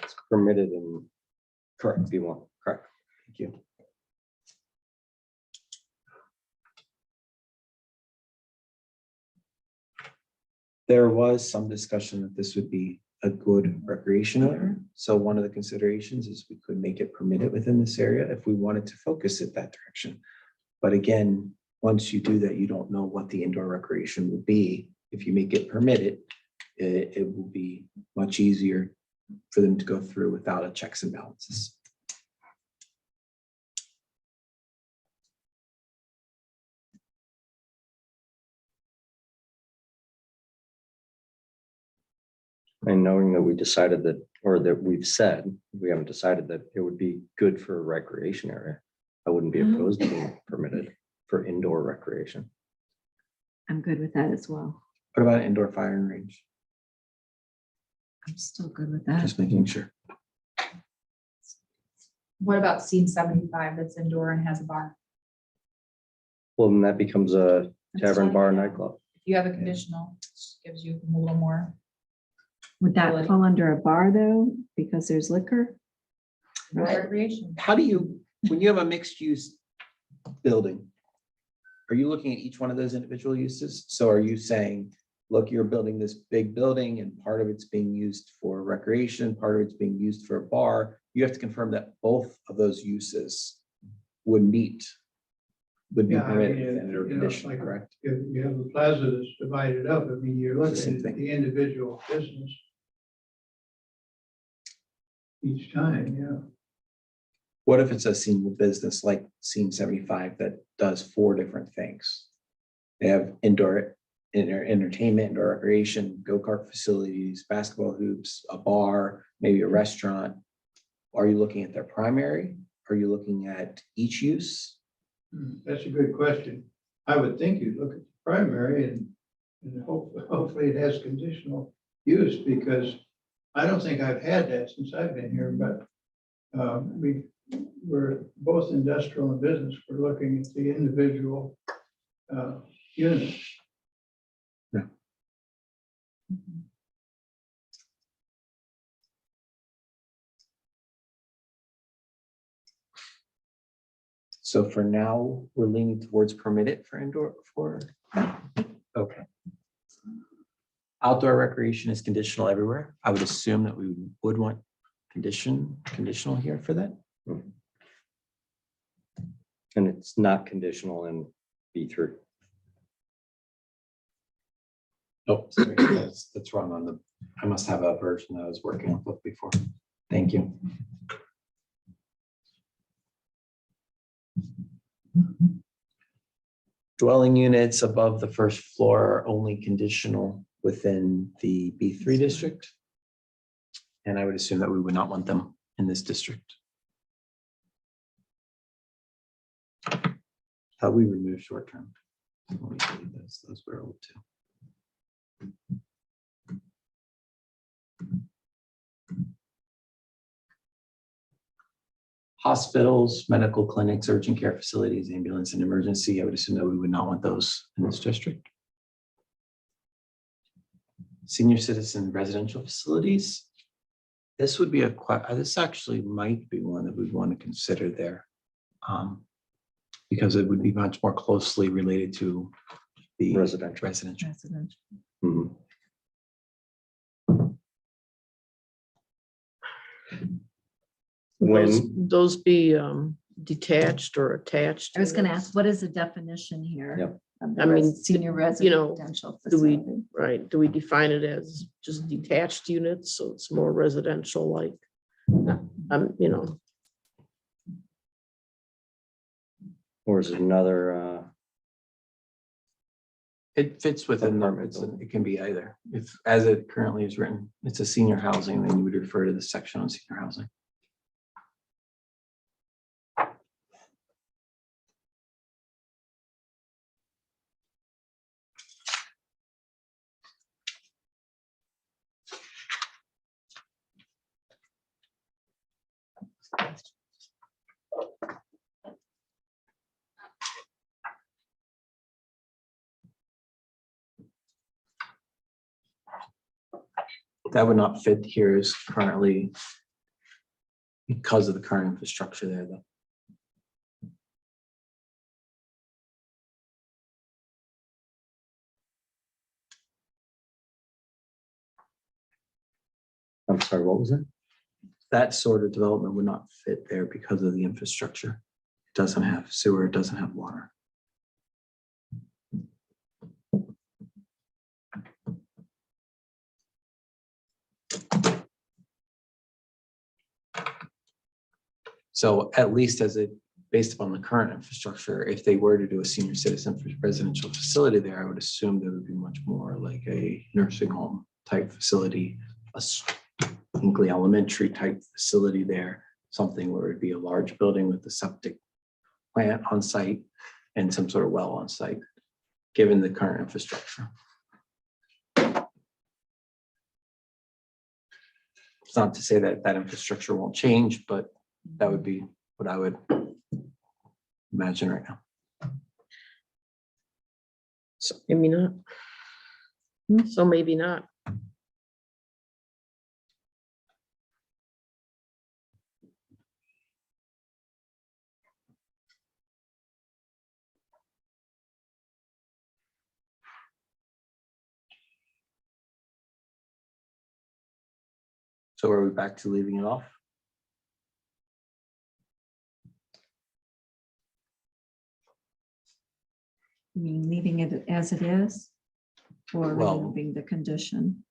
It's permitted in correct. B1. Correct. Thank you. There was some discussion that this would be a good recreation area. So one of the considerations is we could make it permitted within this area if we wanted to focus it that direction. But again, once you do that, you don't know what the indoor recreation will be. If you make it permitted, it will be much easier for them to go through without a checks and balances. And knowing that we decided that, or that we've said, we haven't decided that it would be good for a recreation area. I wouldn't be opposed to being permitted for indoor recreation. I'm good with that as well. What about indoor firing range? I'm still good with that. Just making sure. What about scene 75 that's indoor and has a bar? Well, then that becomes a tavern, bar, nightclub. If you have a conditional, it gives you a little more. Would that Ability. fall under a bar though, because there's liquor? Right. Recreation. How do you, when you have a mixed use building, are you looking at each one of those individual uses? So are you saying, look, you're building this big building and part of it's being used for recreation, part of it's being used for a bar. You have to confirm that both of those uses would be Yeah, I permitted mean, within your you know, condition, like- correct? If you have a plaza that's divided up, I mean, you're looking Same at thing. the individual business. Each time, yeah. What if it's a single business like Scene 75 that does 4 different things? They have indoor entertainment, indoor recreation, go-kart facilities, basketball hoops, a bar, maybe a restaurant. Are you looking at their primary? Are you looking at each use? That's a good question. I would think you'd look at the primary and hopefully it has conditional use, because I don't think I've had that since I've been here, but we're both industrial and business. We're looking at the individual units. So for now, we're leaning towards permitted for indoor for. Okay. Outdoor recreation is conditional everywhere. I would assume that we would want conditional here for that. And it's not conditional in B3. Oh, sorry, that's wrong on the, I must have a version that I was working with before. Thank you. Dwelling units above the first floor are only conditional within the B3 district. And I would assume that we would not want them in this district. How we remove short term. Those were old too. Hospitals, medical clinics, urgent care facilities, ambulance and emergency. I would assume that we would not want those in this district. Senior citizen residential facilities. This would be this actually might be one that we'd want to consider there. Because it would be much more closely related to the Residential. Residential. Mhm. Those be detached or attached? I was gonna units? ask, what is the definition here? Yep. of the I mean, Senior you know, residential Do we, facility. right, do we define it as just detached units, so it's more residential like? You know, Or is it another, It fits within them. It can be either. If, as it currently is written, it's a senior housing, then you would refer to the section on senior housing. That would not fit here is currently because of the current infrastructure there, though. I'm sorry, what was it? That sort of development would not fit there because of the infrastructure. It doesn't have sewer, it doesn't have water. So at least as it, based upon the current infrastructure, if they were to do a senior citizen residential facility there, I would assume there would be much more like a nursing home type facility, a Hinckley Elementary type facility there, something where it'd be a large building with the septic plant on site and some sort of well on site, given the current infrastructure. It's not to say that that infrastructure won't change, but that would be what I would imagine right now. so maybe not. So maybe not. So are we back to leaving it off? You mean leaving it as it is? Or Well- removing the condition?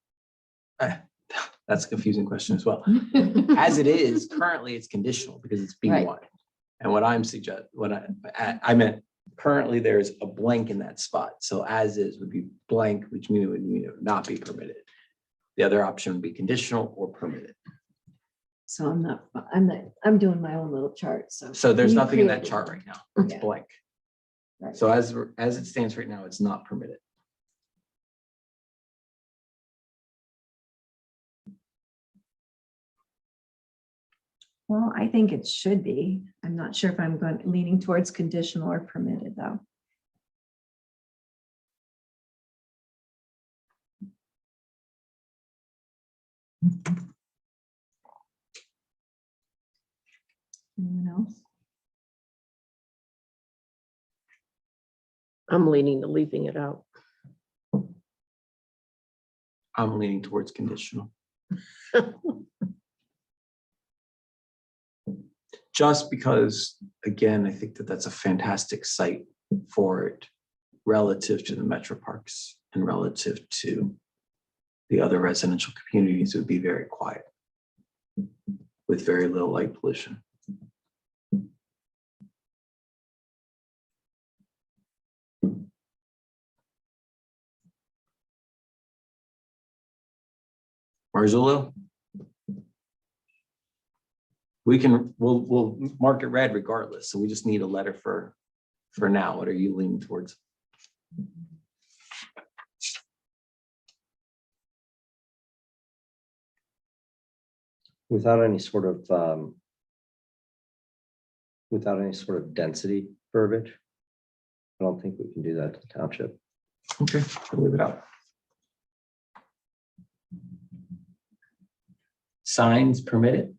That's a confusing question as well. As it is, currently it's conditional because it's Right. B1. And what I'm I meant currently there's a blank in that spot. So as is would be blank, which means it would not be permitted. The other option would be conditional or permitted. So I'm doing my own little chart, so. So there's you nothing in that created chart one. right now. It's Yeah. blank. Right. So as it stands right now, it's not permitted. Well, I think it should be. I'm not sure if I'm leaning towards conditional or permitted, though. Anyone else? I'm leaning to leaving it out. I'm leaning towards conditional. Just because, again, I think that that's a fantastic site for it relative to the metro parks and relative to the other residential communities. It would be very quiet with very little light pollution. Marzullo? We'll mark it red regardless. So we just need a letter for now. What are you leaning towards? Without any sort of density verbiage, I don't think we can do that to the township. Okay, we'll leave it out. Signs permitted.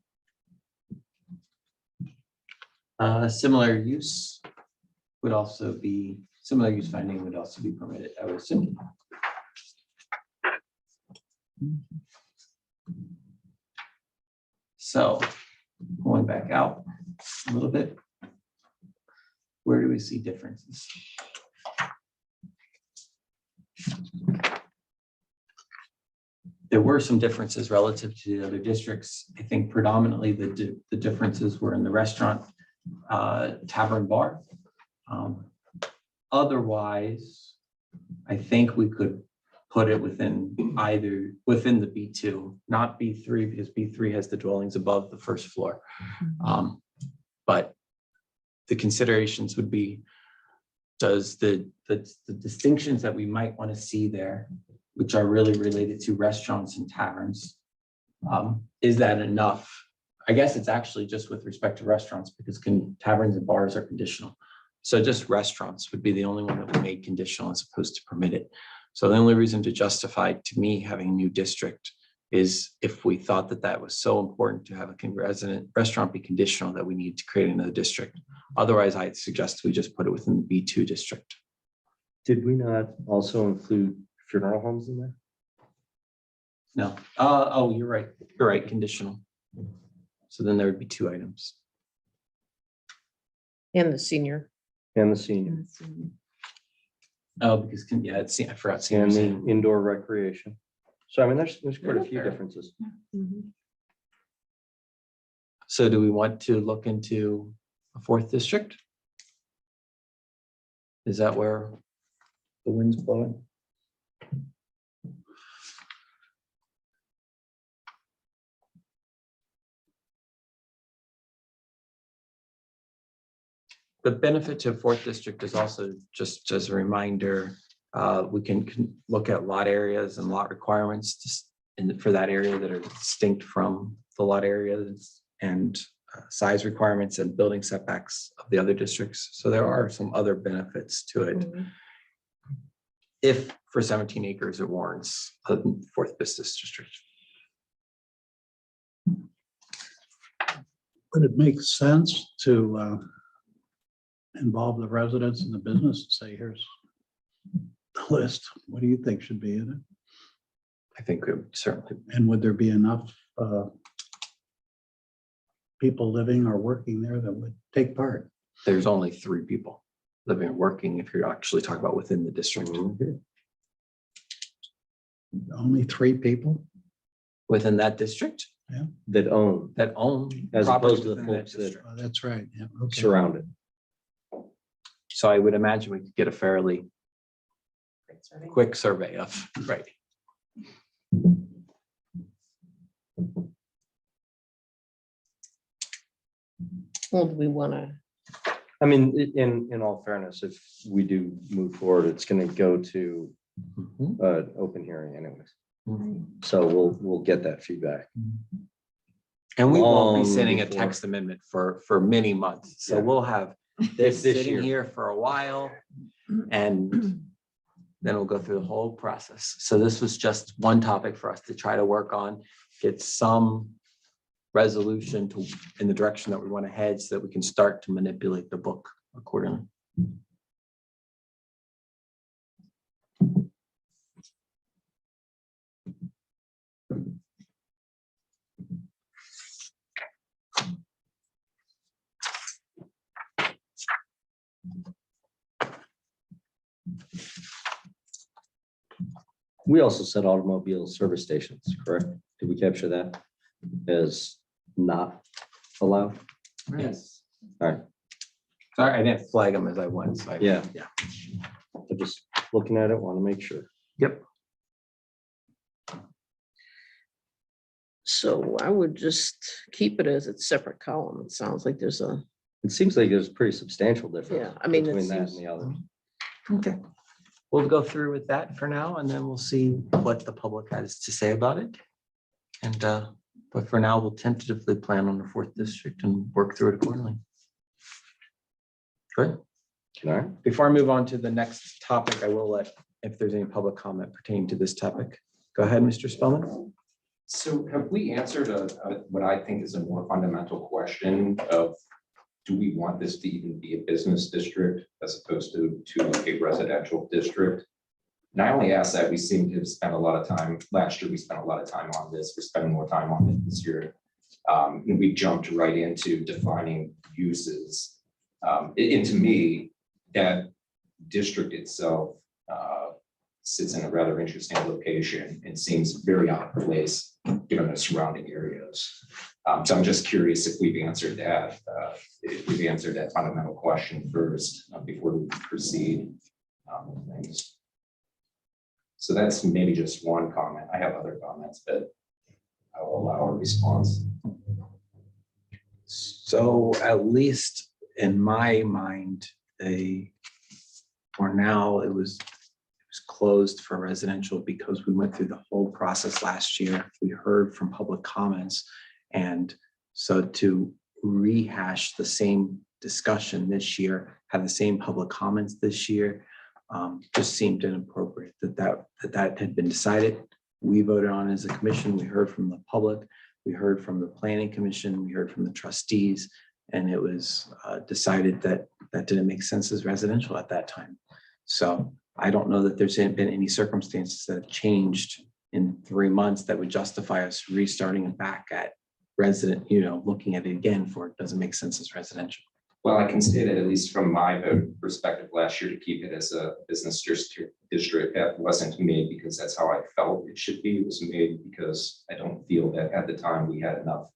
Similar use would also be, similar use finding would also be permitted, I would assume. So Pulling back out a little bit. Where do we see differences? There were some differences relative to the other districts. I think predominantly the differences were in the restaurant, tavern, bar. Otherwise, I think we could put it within within the B2, not B3, because B3 has the dwellings above the first floor. But the considerations would be, does the distinctions that we might want to see there, which are really related to restaurants and taverns, is that enough? I guess it's actually just with respect to restaurants, because taverns and bars are conditional. So just restaurants would be the only one that we made conditional as opposed to permitted. So the only reason to justify to me having a new district is if we thought that that was so important to have a resident restaurant be conditional that we need to create another district. Otherwise, I'd suggest we just put it within the B2 district. Did we not also include funeral homes in there? No, oh, you're right. You're right, conditional. So then there would be 2 items. And the senior. And the senior, Oh, because, yeah, I forgot and seniors. the indoor recreation. So I mean, there's quite a few fair. differences. So do we want to look into a 4th district? Is that where the wind's blowing? The benefit to 4th district is also, just as a reminder, we can look at lot areas and lot requirements just for that area that are distinct from the lot areas, and size requirements and building setbacks of the other districts. So there are some other benefits to it. If for 17 acres it warrants a 4th business district. Would it make sense to involve the residents in the business and say, here's the list, what do you think should be in it? I think it would certainly. And would there be enough people living or working there that would take part? There's only 3 people living and working if you're actually talking about within the district. Only 3 people? Within that district That own, that own. as property opposed to the within that folks that district. Oh, that's right. Yeah. Okay. surround it. So I would imagine we could get a fairly Great survey. quick survey of, right. Well, do we want to, I mean, in all fairness, if we do move forward, it's gonna go to open hearing anyways. So we'll get that feedback. And we won't be Long sending a before. text amendment for many months. So Yeah. we'll have this This sitting year. here for a while, and then we'll go through the whole process. So this was just one topic for us to try to work on, get some resolution to in the direction that we want to head so that we can start to manipulate the book accordingly. We also said automobile service stations, correct? Did we capture that as not allowed? Yes. All right. Sorry, I didn't flag them as I went. So Yeah. Yeah. I'm just looking at it, want to make sure. Yep. so I would just keep it as its separate column. It sounds like there's a, It seems like there's a pretty substantial difference. Yeah, I mean, it between that and seems- the others. Okay. We'll go through with that for now, and then we'll see what the public has to say about it. And, but for now, we'll tentatively plan on the 4th district and work through it accordingly. Good. All right. Before I move on to the next topic, I will let, if there's any public comment pertaining to this topic. Go ahead, Mr. Spellman. So have we answered what I think is a more fundamental question of, do we want this to even be a business district as opposed to a residential district? And I only ask that we seem to have spent a lot of time, last year we spent a lot of time on this, we're spending more time on it this year. And we jumped right into defining uses. And to me, that district itself sits in a rather interesting location and seems very out of place given the surrounding areas. So I'm just curious if we've answered that fundamental question first before we proceed with things. So that's maybe just one comment. I have other comments, but I'll allow a response. So at least in my mind, for now, it was closed for residential because we went through the whole process last year. We heard from public comments. And so to rehash the same discussion this year, have the same public comments this year, just seemed inappropriate that had been decided. We voted on as a commission. We heard from the public. We heard from the planning commission. We heard from the trustees. And it was decided that didn't make sense as residential at that time. So I don't know that there's been any circumstances that have changed in 3 months that would justify us restarting it back at resident, looking at it again for it doesn't make sense as residential. Well, I can say that at least from my perspective last year to keep it as a business district, that wasn't made because that's how I felt it should be. It was made because I don't feel that at the time we had enough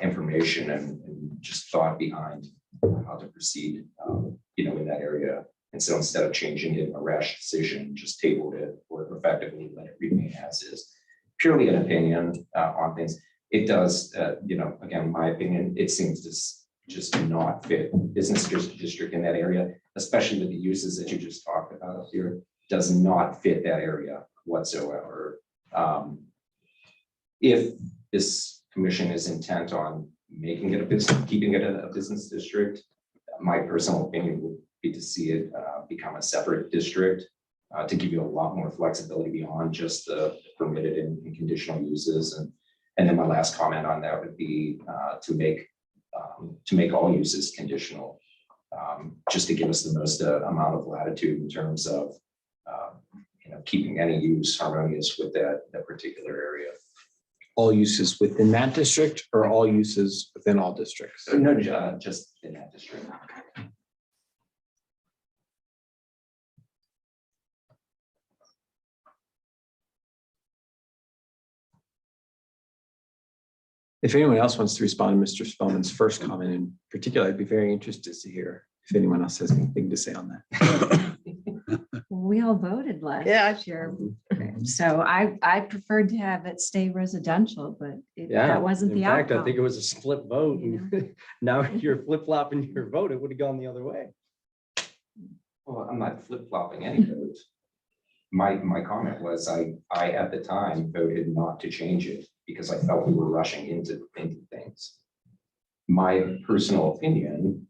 information and just thought behind how to proceed, in that area. And so instead of changing it in a rash decision, just tabled it or effectively let it remain as is. Purely an opinion on things. It does, again, my opinion, it seems to just not fit business district in that area, especially with the uses that you just talked about up here, does not fit that area whatsoever. If this commission is intent on making it a business, keeping it a business district, my personal opinion would be to see it become a separate district to give you a lot more flexibility beyond just the permitted and conditional uses. And then my last comment on that would be to make all uses conditional, just to give us the most amount of latitude in terms of keeping any use harmonious with that particular area. All uses within that district or all uses within all districts? So no, just in that district. If anyone else wants to respond to Mr. Spellman's first comment in particular, I'd be very interested to hear if anyone else has anything to say on that. We all voted Yeah. last year. So I preferred to have it stay residential, but that wasn't in the fact, outcome. I think it was a split vote. You And now you're flip-flopping your vote. It would have gone the other way. Well, I'm not flip-flopping any votes. My comment was I at the time voted not to change it because I felt we were rushing into things. My personal opinion,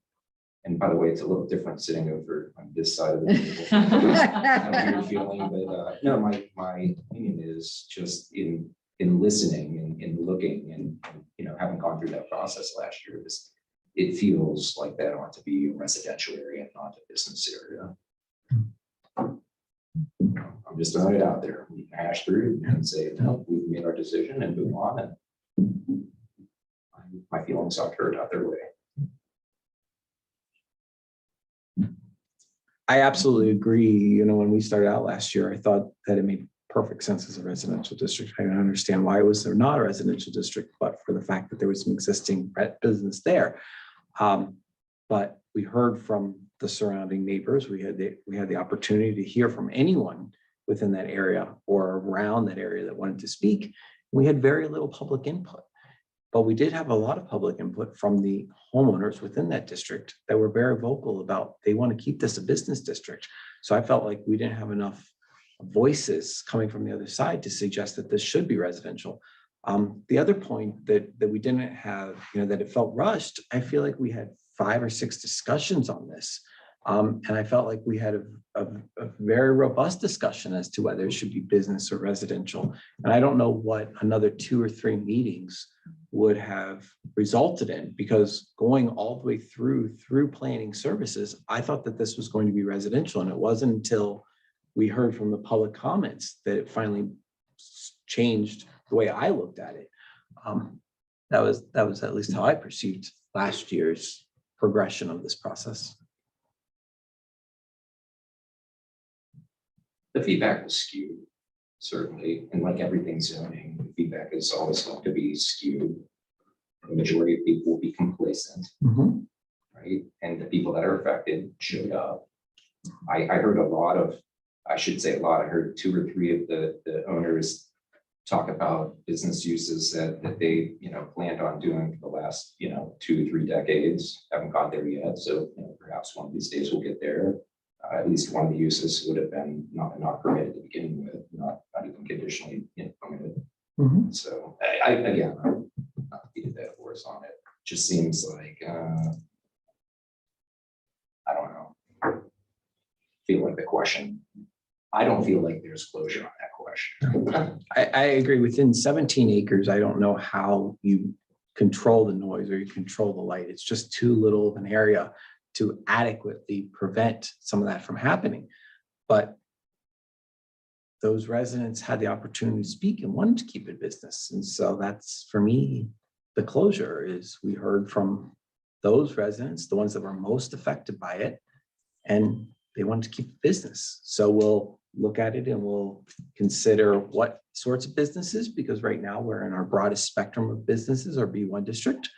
and by the way, it's a little different sitting over on this side of the table. I know you're feeling, but no, my opinion is just in listening and in looking and having gone through that process last year, it feels like that ought to be a residential area, not a business area. I'm just throwing it out there. We can hash through and say, no, we've made our decision and move on. And my feelings are heard either way. I absolutely agree. When we started out last year, I thought that it made perfect sense as a residential district. I don't understand why it was there not a residential district, but for the fact that there was some existing business there. But we heard from the surrounding neighbors. We had the opportunity to hear from anyone within that area or around that area that wanted to speak. We had very little public input, but we did have a lot of public input from the homeowners within that district that were very vocal about they want to keep this a business district. So I felt like we didn't have enough voices coming from the other side to suggest that this should be residential. The other point that we didn't have, that it felt rushed, I feel like we had 5 or 6 discussions on this. And I felt like we had a very robust discussion as to whether it should be business or residential. And I don't know what another 2 or 3 meetings would have resulted in, because going all the way through planning services, I thought that this was going to be residential. And it wasn't until we heard from the public comments that it finally changed the way I looked at it. That was at least how I perceived last year's progression of this process. The feedback was skewed, certainly, and like everything zoning, the feedback is always going to be skewed. The majority of people will be complacent, right? And the people that are affected showed up. I heard a lot of, I should say a lot, I heard 2 or 3 of the owners talk about business uses that they, planned on doing for the last, 2 or 3 decades, haven't got there yet. So perhaps one of these days we'll get there. At least one of the uses would have been not permitted to begin with, not even conditionally permitted. So again, I'm not beating that horse on it. Just seems like, I don't know. Feel like the question, I don't feel like there's closure on that question. I agree. Within 17 acres, I don't know how you control the noise or you control the light. It's just too little of an area to adequately prevent some of that from happening. But those residents had the opportunity to speak and wanted to keep it business. And so that's, for me, the closure is we heard from those residents, the ones that were most affected by it, and they wanted to keep business. So we'll look at it and we'll consider what sorts of businesses, because right now we're in our broadest spectrum of businesses, our B1 district.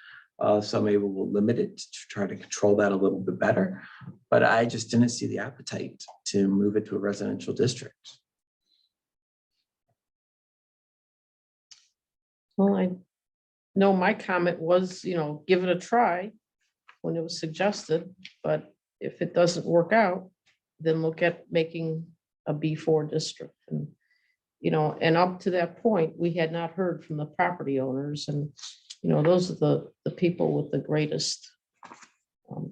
So maybe we'll limit it to try to control that a little bit better. But I just didn't see the appetite to move it to a residential district. Well, I know my comment was, give it a try when it was suggested, but if it doesn't work out, then look at making a B4 district. And, and up to that point, we had not heard from the property owners, and, those are the people with the greatest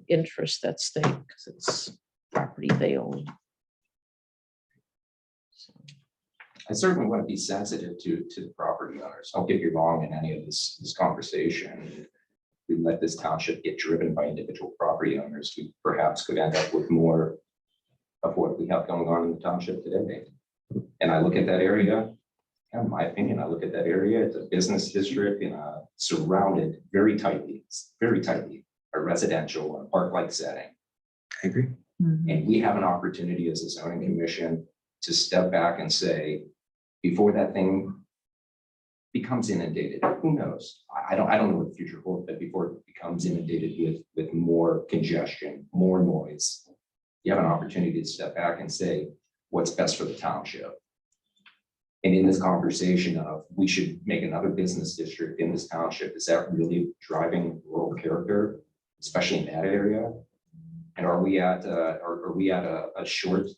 interest at stake, because it's property they own. So. I certainly want to be sensitive to the property owners. Don't get me wrong in any of this conversation. We let this township get driven by individual property owners, we perhaps could end up with more of what we have going on in the township today. And I look at that area, in my opinion, I look at that area, it's a business district and surrounded very tightly, a residential, a park-like setting. I agree. And we have an opportunity as a zoning commission to step back and say, before that thing becomes inundated, who knows? I don't know what the future holds, but before it becomes inundated with more congestion, more noise, you have an opportunity to step back and say, what's best for the township? And in this conversation of we should make another business district in this township, is that really driving rural character, especially in that area? And are we at a short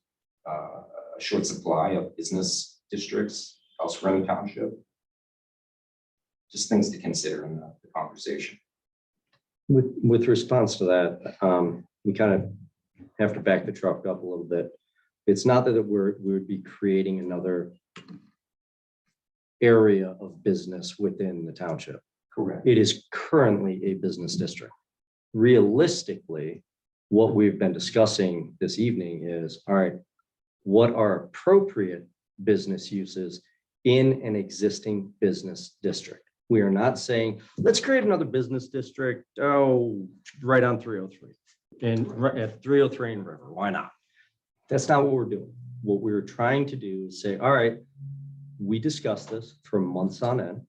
supply of business districts elsewhere in the township? Just things to consider in the conversation. With response to that, we kind of have to back the truck up a little bit. It's not that we would be creating another area of business within the township. Correct. It is currently a business district. Realistically, what we've been discussing this evening is, all right, what are appropriate business uses in an existing business district? We are not saying, let's create another business district, right on 303. And at 303 and River, why not? That's not what we're doing. What we're trying to do is say, all right, we discussed this for months on end.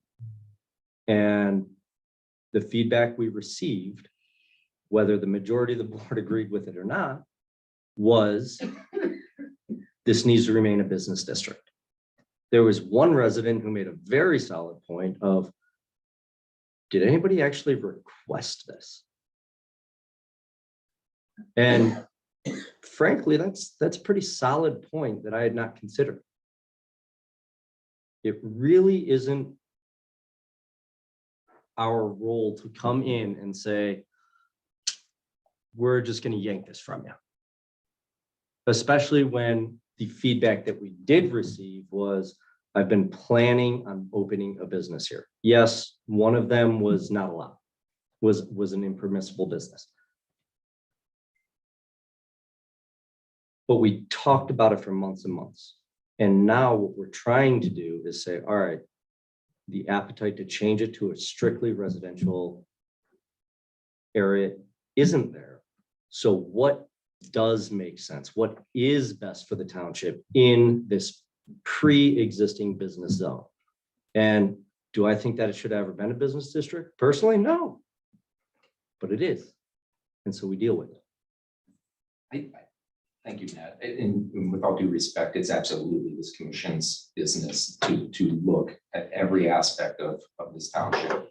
And the feedback we received, whether the majority of the board agreed with it or not, was this needs to remain a business district. There was one resident who made a very solid point of, did anybody actually request this? And frankly, that's a pretty solid point that I had not considered. It really isn't our role to come in and say, we're just going to yank this from you. Especially when the feedback that we did receive was, I've been planning on opening a business here. Yes, one of them was not allowed, was an impermissible business. But we talked about it for months and months. And now what we're trying to do is say, all right, the appetite to change it to a strictly residential area isn't there. So what does make sense? What is best for the township in this pre-existing business zone? And do I think that it should have ever been a business district? Personally, no. But it is. And so we deal with it. Thank you, Matt. And with all due respect, it's absolutely this commission's business to look at every aspect of this township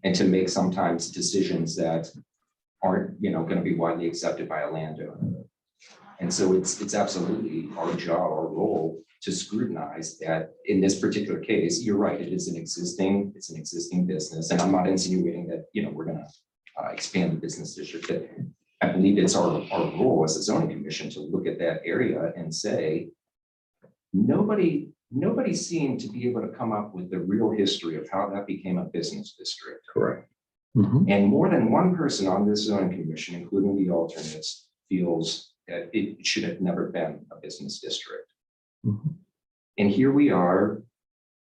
and to make sometimes decisions that aren't, going to be widely accepted by a landowner. And so it's absolutely our job, our role to scrutinize that. In this particular case, you're right, it's an existing business. And I'm not insinuating that, we're going to expand the business district. But I believe it's our role as a zoning commission to look at that area and say, nobody seemed to be able to come up with the real history of how that became a business district. Correct. And more than one person on this zoning commission, including the alternates, feels that it should have never been a business district. And here we are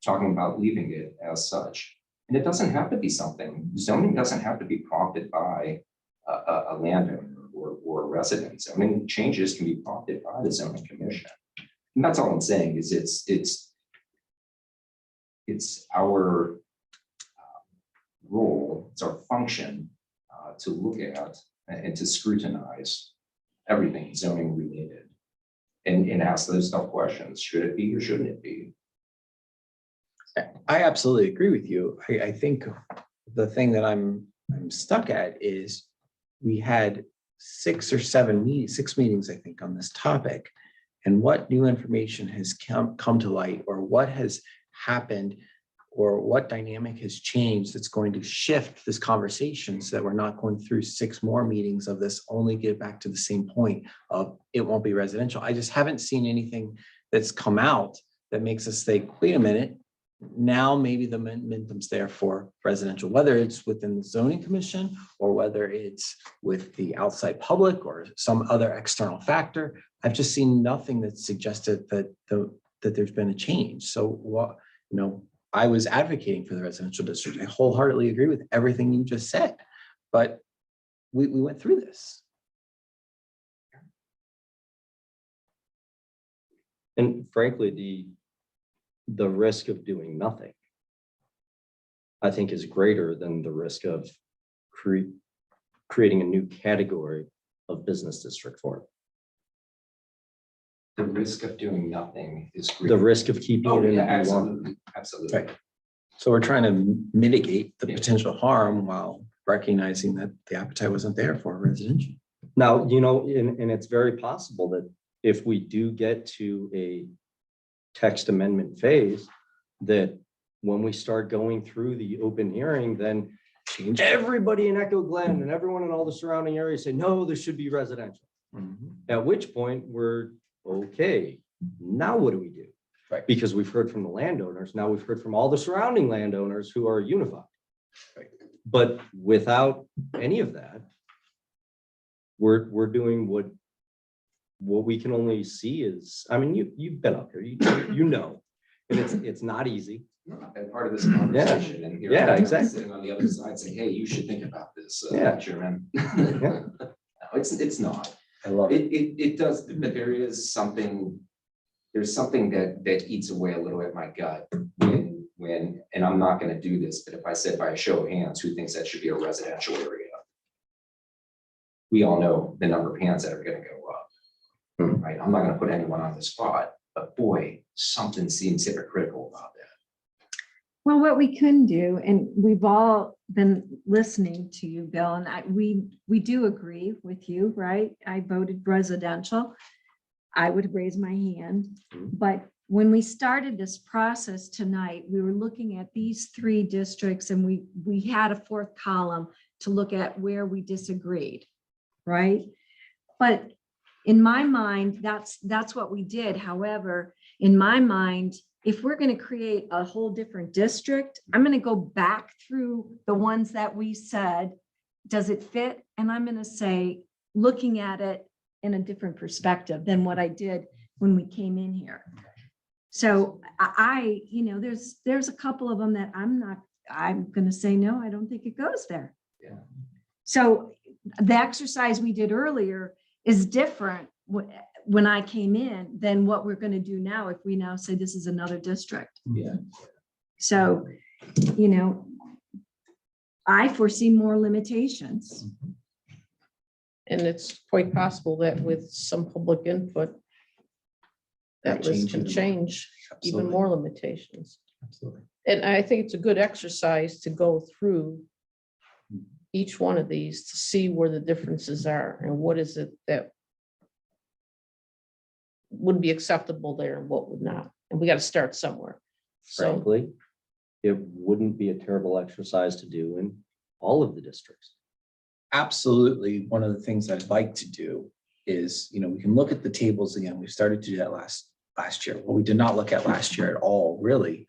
talking about leaving it as such. And it doesn't have to be something, zoning doesn't have to be prompted by a landowner or a resident. Zoning changes can be prompted by the zoning commission. And that's all I'm saying is it's our role, it's our function to look at and to scrutinize everything zoning related and ask those tough questions. Should it be or shouldn't it be? I absolutely agree with you. I think the thing that I'm stuck at is we had 6 meetings, I think, on this topic. And what new information has come to light, or what has happened, or what dynamic has changed that's going to shift this conversation so that we're not going through 6 more meetings of this, only get back to the same point of it won't be residential. I just haven't seen anything that's come out that makes us think, wait a minute, now maybe the momentum's there for residential, whether it's within the zoning commission or whether it's with the outside public or some other external factor. I've just seen nothing that suggested that there's been a change. So what, I was advocating for the residential district. I wholeheartedly agree with everything you just said, but we went through this. And frankly, the risk of doing nothing, I think, is greater than the risk of creating a new category of business district for it. The risk of doing nothing is The risk of keeping it in the B1. Absolutely. Right. So we're trying to mitigate the potential harm while recognizing that the appetite wasn't there for residential. Now, and it's very possible that if we do get to a text amendment phase, that when we start going through the open hearing, then everybody in Echo Glen and everyone in all the surrounding areas say, no, this should be residential. At which point we're okay. Now what do we do? Right. Because we've heard from the landowners. Now we've heard from all the surrounding landowners who are unified. Right. But without any of that, we're doing what we can only see is, I mean, you've been up here, and it's not easy. I've been part of this conversation and here Yeah, I'm exactly. sitting on the other side saying, hey, you should think about this, Yeah. Chairman. Yeah. No, it's not. I love it. It does, but there's something that eats away a little at my gut when, and I'm not gonna do this, but if I said by a show of hands, who thinks that should be a residential area? We all know the number of hands that are gonna go up, right? I'm not gonna put anyone on the spot, but boy, something seems hypocritical about that. Well, what we can do, and we've all been listening to you, Bill, and we do agree with you, right? I voted residential. I would raise my hand, but when we started this process tonight, we were looking at these 3 districts, and we had a 4th column to look at where we disagreed, right? But in my mind, that's what we did. However, in my mind, if we're going to create a whole different district, I'm going to go back through the ones that we said, does it fit? And I'm going to say, looking at it in a different perspective than what I did when we came in here. So there's a couple of them that I'm gonna say, no, I don't think it goes there. Yeah. So the exercise we did earlier is different when I came in than what we're gonna do now if we now say this is another district. Yeah. So, I foresee more limitations. And it's quite possible that with some public input, that list can change even Absolutely. more limitations. Absolutely. And I think it's a good exercise to go through each one of these to see where the differences are and what is it that would be acceptable there and what would not. And we got to start somewhere. So, Frankly, it wouldn't be a terrible exercise to do in all of the districts. Absolutely. One of the things I'd like to do is, we can look at the tables again. We started to do that last year. What we did not look at last year at all really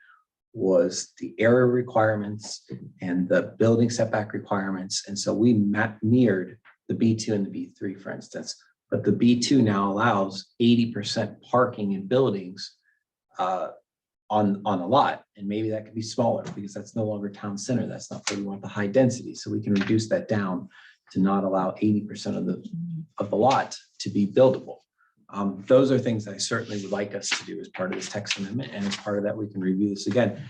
was the area requirements and the building setback requirements. And so we mirrored the B2 and the B3, for instance, but the B2 now allows 80% parking in buildings on a lot. And maybe that could be smaller because that's no longer town center. That's not where we want the high density. So we can reduce that down to not allow 80% of the lot to be buildable. Those are things I certainly would like us to do as part of this text amendment. And as part of that, we can review this again.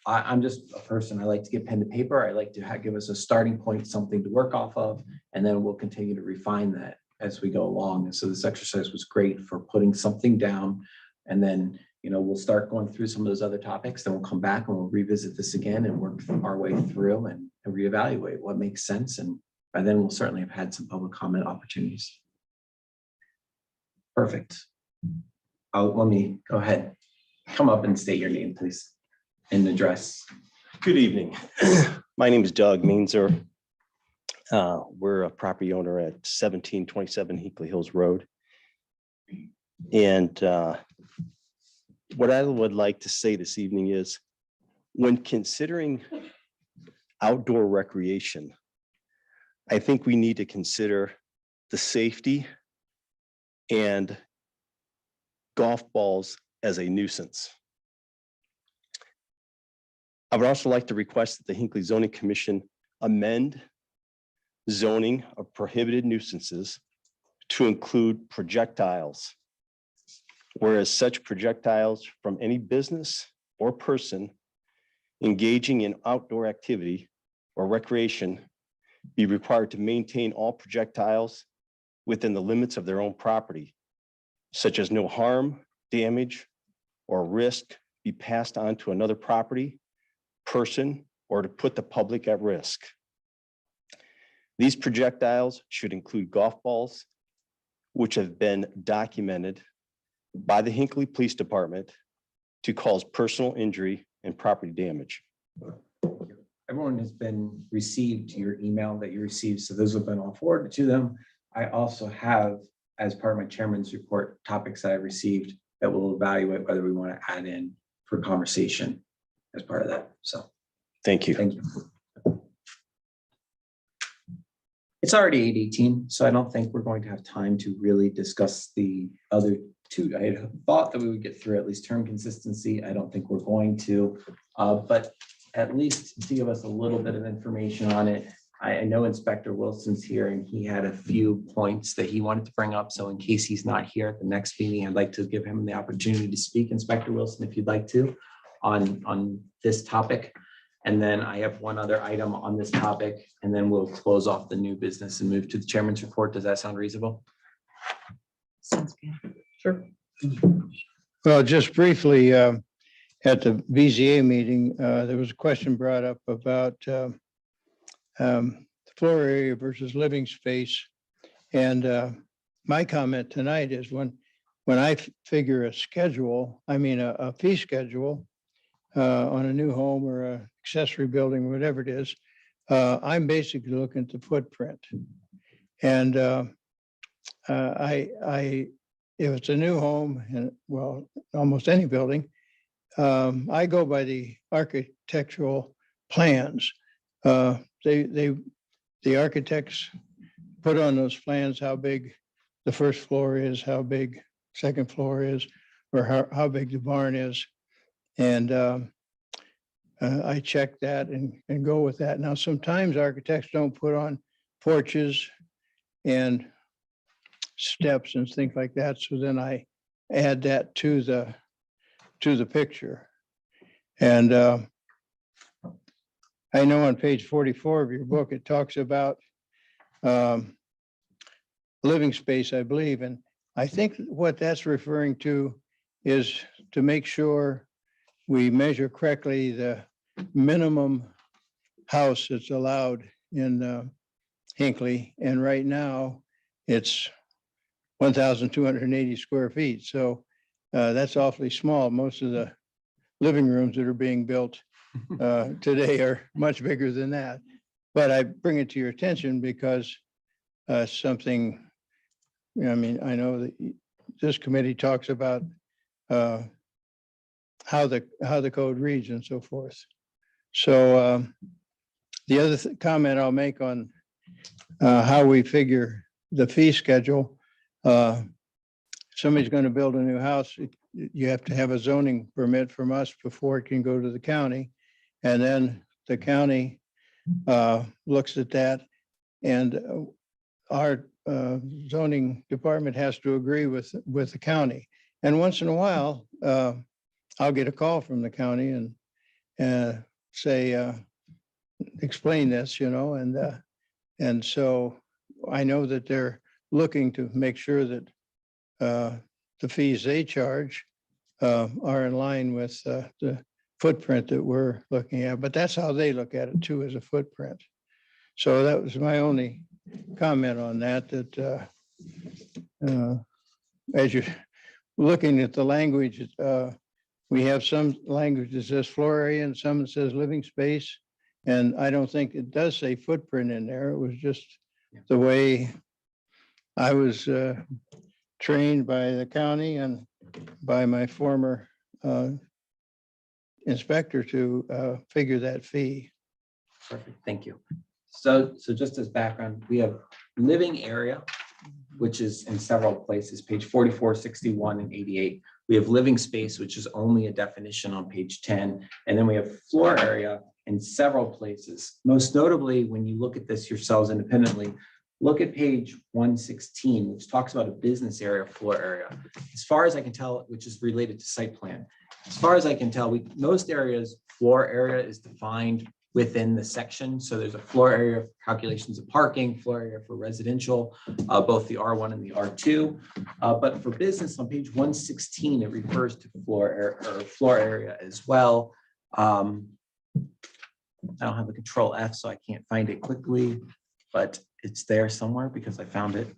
I'm just a person, I like to get pen to paper. I like to give us a starting point, something to work off of, and then we'll continue to refine that as we go along. And so this exercise was great for putting something down. And then, we'll start going through some of those other topics, then we'll come back and we'll revisit this again and work our way through and reevaluate what makes sense. And by then we'll certainly have had some public comment opportunities. Perfect. Let me go ahead. Come up and state your name, please, and address. Good evening. My name is Doug Mainzer. We're a property owner at 1727 Hinckley Hills Road. And what I would like to say this evening is, when considering outdoor recreation, I think we need to consider the safety and golf balls as a nuisance. I would also like to request that the Hinckley Zoning Commission amend zoning of prohibited nuisances to include projectiles, whereas such projectiles from any business or person engaging in outdoor activity or recreation be required to maintain all projectiles within the limits of their own property, such as no harm, damage, or risk be passed on to another property, person, or to put the public at risk. These projectiles should include golf balls, which have been documented by the Hinckley Police Department to cause personal injury and property damage. Everyone has been received your email that you received, so those have been all forwarded to them. I also have, as part of my chairman's report, topics that I received that will evaluate whether we want to add in for conversation as part of that. So Thank you. thank you. It's already 8:18, so I don't think we're going to have time to really discuss the other two. I had thought that we would get through at least term consistency. I don't think we're going to, but at least to give us a little bit of information on it. I know Inspector Wilson's here and he had a few points that he wanted to bring up. So in case he's not here at the next meeting, I'd like to give him the opportunity to speak. Inspector Wilson, if you'd like to, on this topic. And then I have one other item on this topic, and then we'll close off the new business and move to the chairman's report. Does that sound reasonable? Sounds good. sure. Well, just briefly, at the BZA meeting, there was a question brought up about floor area versus living space. And my comment tonight is when I figure a schedule, a fee schedule on a new home or a accessory building, whatever it is, I'm basically looking at the footprint. And if it's a new home, and well, almost any building, I go by the architectural plans. The architects put on those plans how big the first floor is, how big second floor is, or how big the barn is. And I check that and go with that. Now, sometimes architects don't put on porches and steps and things like that. So then I add that to the picture. And I know on page 44 of your book, it talks about living space, I believe. And I think what that's referring to is to make sure we measure correctly the minimum house that's allowed in Hinckley. And right now, it's 1,280 square feet. So that's awfully small. Most of the living rooms that are being built today are much bigger than that. But I bring it to your attention because something, I mean, I know that this committee talks about how the code reads and so forth. So the other comment I'll make on how we figure the fee schedule, somebody's going to build a new house, you have to have a zoning permit from us before it can go to the county. And then the county looks at that, and our zoning department has to agree with the county. And once in a while, I'll get a call from the county and say, explain this, you know, and so I know that they're looking to make sure that the fees they charge are in line with the footprint that we're looking at, but that's how they look at it too, as a footprint. So that was my only comment on that, as you're looking at the language, we have some language that says floor area and some that says living space. And I don't think it does say footprint in there. It was just the way I was trained by the county and by my former inspector to figure that fee. Perfect, thank you. So just as background, we have living area, which is in several places, page 44, 61, and 88. We have living space, which is only a definition on page 10. And then we have floor area in several places. Most notably, when you look at this yourselves independently, look at page 116, which talks about a business area floor area. As far as I can tell, which is related to site plan. As far as I can tell, most areas floor area is defined within the section. So there's a floor area for calculations of parking, floor area for residential, both the R1 and the R2. But for business on page 116, it refers to floor area as well. I don't have a control F, so I can't find it quickly, but it's there somewhere because I found it.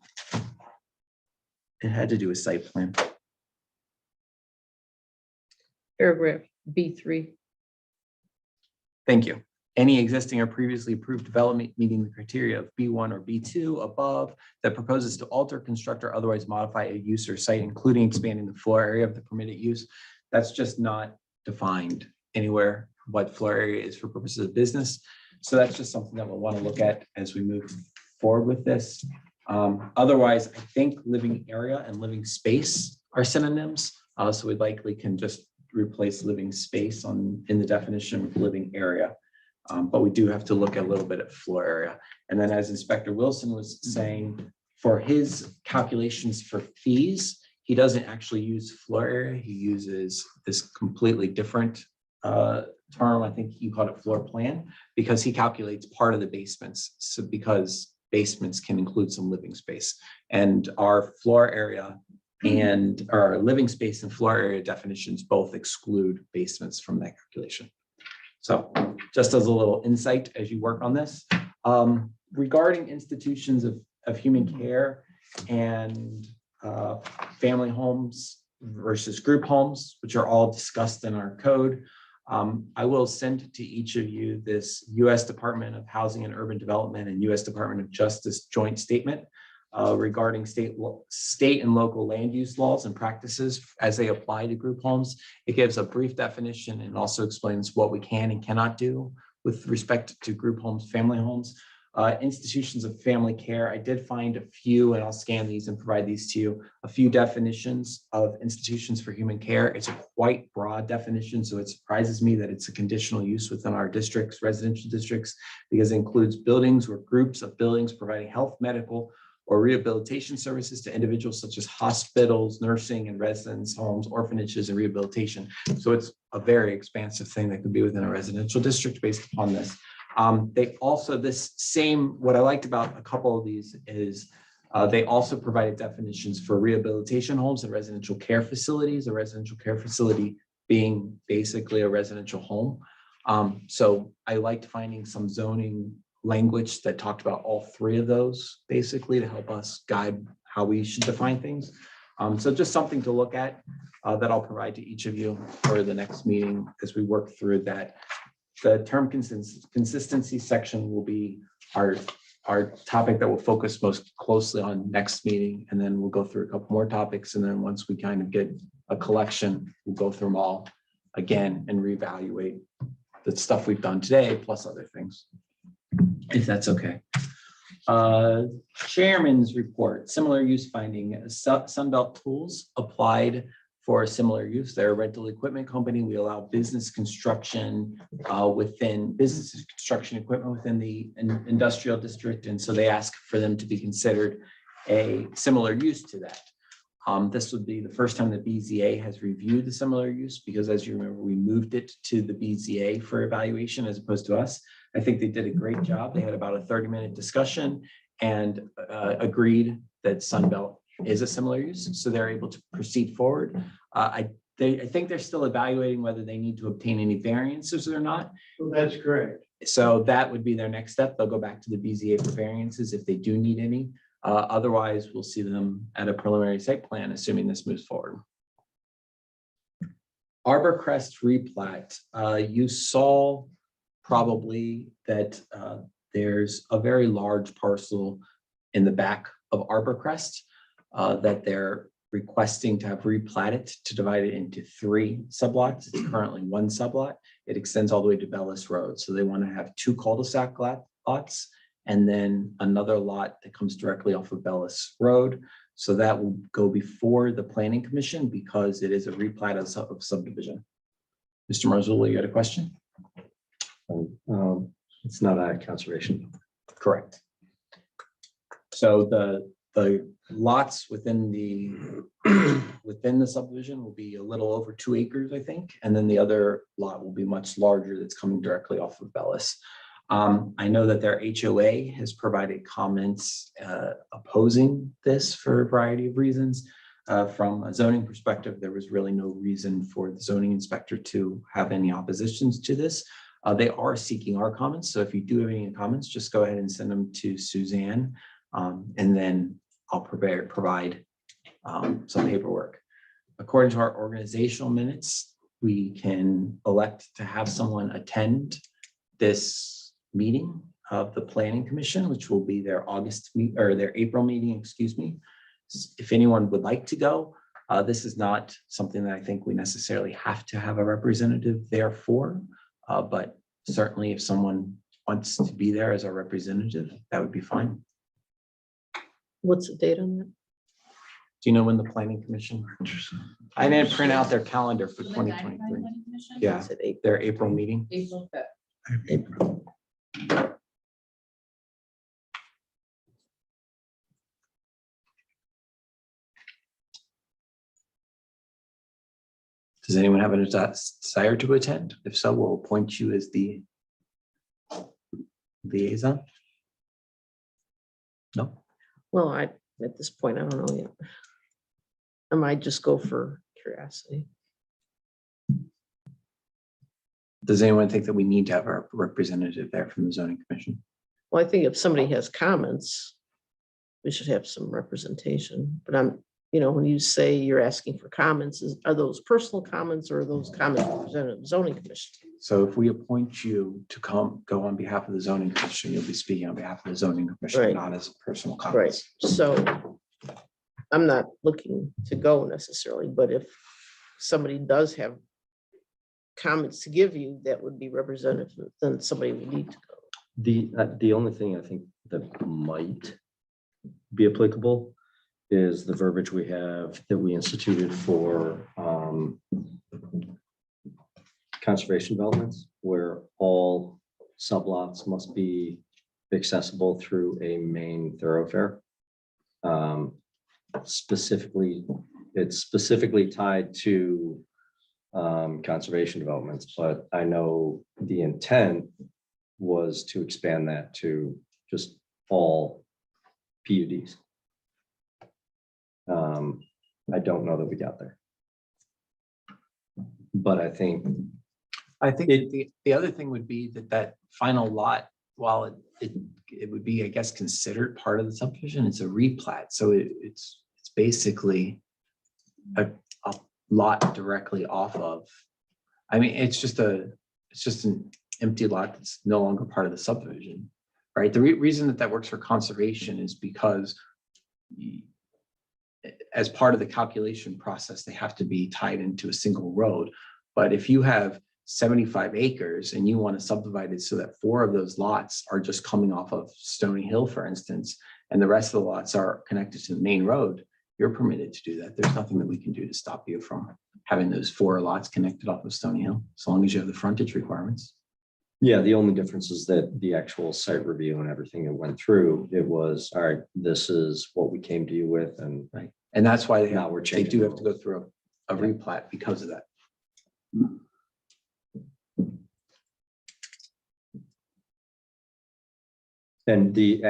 It had to do with site plan. Paragraph B3. Thank you. Any existing or previously approved development meeting the criteria of B1 or B2 above that proposes to alter, construct, or otherwise modify a use or site, including expanding the floor area of the permitted use. That's just not defined anywhere what floor area is for purposes of business. So that's just something that we'll want to look at as we move forward with this. Otherwise, I think living area and living space are synonyms. So we likely can just replace living space in the definition of living area. But we do have to look a little bit at floor area. And then as Inspector Wilson was saying, for his calculations for fees, he doesn't actually use floor area. He uses this completely different term. I think you called it floor plan, because he calculates part of the basements. So because basements can include some living space, and our floor area and our living space and floor area definitions both exclude basements from that calculation. So just as a little insight as you work on this, regarding institutions of human care and family homes versus group homes, which are all discussed in our code, I will send to each of you this U.S. Department of Housing and Urban Development and U.S. Department of Justice joint statement regarding state and local land use laws and practices as they apply to group homes. It gives a brief definition and also explains what we can and cannot do with respect to group homes, family homes. Institutions of family care. I did find a few, and I'll scan these and provide these to you, a few definitions of institutions for human care. It's a quite broad definition, so it surprises me that it's a conditional use within our districts, residential districts, because it includes buildings or groups of buildings providing health, medical, or rehabilitation services to individuals such as hospitals, nursing and residence homes, orphanages, and rehabilitation. So it's a very expansive thing that could be within a residential district based upon this. They also, what I liked about a couple of these is they also provided definitions for rehabilitation homes and residential care facilities, a residential care facility being basically a residential home. So I liked finding some zoning language that talked about all three of those basically to help us guide how we should define things. So just something to look at that I'll provide to each of you for the next meeting as we work through that. The term consistency section will be our topic that we'll focus most closely on next meeting. And then we'll go through a couple more topics. And then once we kind of get a collection, we'll go through them all again and reevaluate the stuff we've done today, plus other things, if that's okay. Chairman's report, similar use finding. Sunbelt Tools applied for a similar use. They're a rental equipment company. We allow business construction construction equipment within the industrial district. And so they ask for them to be considered a similar use to that. This would be the first time the BZA has reviewed the similar use, because as you remember, we moved it to the BZA for evaluation as opposed to us. I think they did a great job. They had about a 30-minute discussion and agreed that Sunbelt is a similar use, so they're able to proceed forward. I think they're still evaluating whether they need to obtain any variances or not. Well, that's correct. So that would be their next step. They'll go back to the BZA for variances if they do need any. Otherwise, we'll see them at a preliminary site plan, assuming this moves forward. Arborcrest replat. You saw probably that there's a very large parcel in the back of Arborcrest that they're requesting to have replatted to divide it into 3 sublots. It's currently 1 sublot. It extends all the way to Bellis Road. So they want to have 2 cul-de-sac lots and then another lot that comes directly off of Bellis Road. So that will go before the Planning Commission because it is a replat of subdivision. Mr. Marzulli, you had a question? It's not a conservation. Correct. So the lots within the subdivision will be a little over 2 acres, I think. And then the other lot will be much larger that's coming directly off of Bellis. I know that their HOA has provided comments opposing this for a variety of reasons. From a zoning perspective, there was really no reason for the zoning inspector to have any oppositions to this. They are seeking our comments. So if you do have any comments, just go ahead and send them to Suzanne. And then I'll provide some paperwork. According to our organizational minutes, we can elect to have someone attend this meeting of the Planning Commission, which will be their their April meeting, excuse me. If anyone would like to go, this is not something that I think we necessarily have to have a representative there for, but certainly if someone wants to be there as a representative, that would be fine. What's the date on that? Do you know when the Planning Commission? I didn't print out their calendar for 2023. Yeah, Is it April? their April meeting. April 5th. April. Does anyone have a desire to attend? If so, we'll appoint you as the liaison. No? Well, at this point, I don't know yet. I might just go for curiosity. Does anyone think that we need to have a representative there from the zoning commission? Well, I think if somebody has comments, we should have some representation, but when you say you're asking for comments, are those personal comments or are those comments represented at the zoning commission? So if we appoint you to go on behalf of the zoning commission, you'll be speaking on behalf of the zoning commission, Right. not as personal Right, comments. so I'm not looking to go necessarily, but if somebody does have comments to give you that would be representative, then somebody would need to go. The only thing I think that might be applicable is the verbiage we have that we instituted for conservation developments, where all sublots must be accessible through a main thoroughfare. Specifically, it's specifically tied to conservation developments, but I know the intent was to expand that to just all PUDs. I don't know that we got there. But I think The other thing would be that final lot, while it would be, I guess, considered part of the subdivision, it's a replat. So it's basically a lot directly off of, I mean, it's just an empty lot that's no longer part of the subdivision, right? The reason that works for conservation is because as part of the calculation process, they have to be tied into a single road. But if you have 75 acres and you want to subdivide it so that 4 of those lots are just coming off of Stony Hill, for instance, and the rest of the lots are connected to the main road, you're permitted to do that. There's nothing that we can do to stop you from having those 4 lots connected off of Stony Hill, as long as you have the frontage requirements. yeah, the only difference is that the actual site review and everything that went through, it was, all right, this is what we came to you with, and Right. And that's why now we're they changing. do the have to go rules. through a replat because of that. And the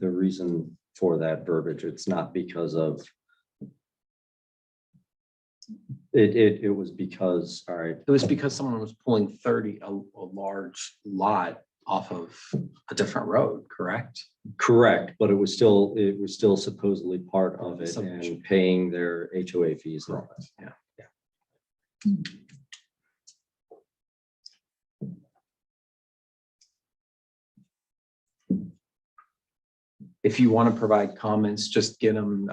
reason for that verbiage, it's not because of it was because, all right, It was because someone was pulling 30, a large lot off of a different road, correct? correct, but it was still supposedly part of it Subdivision. and paying their HOA fees and all that. Yeah. If you want to provide comments, just get them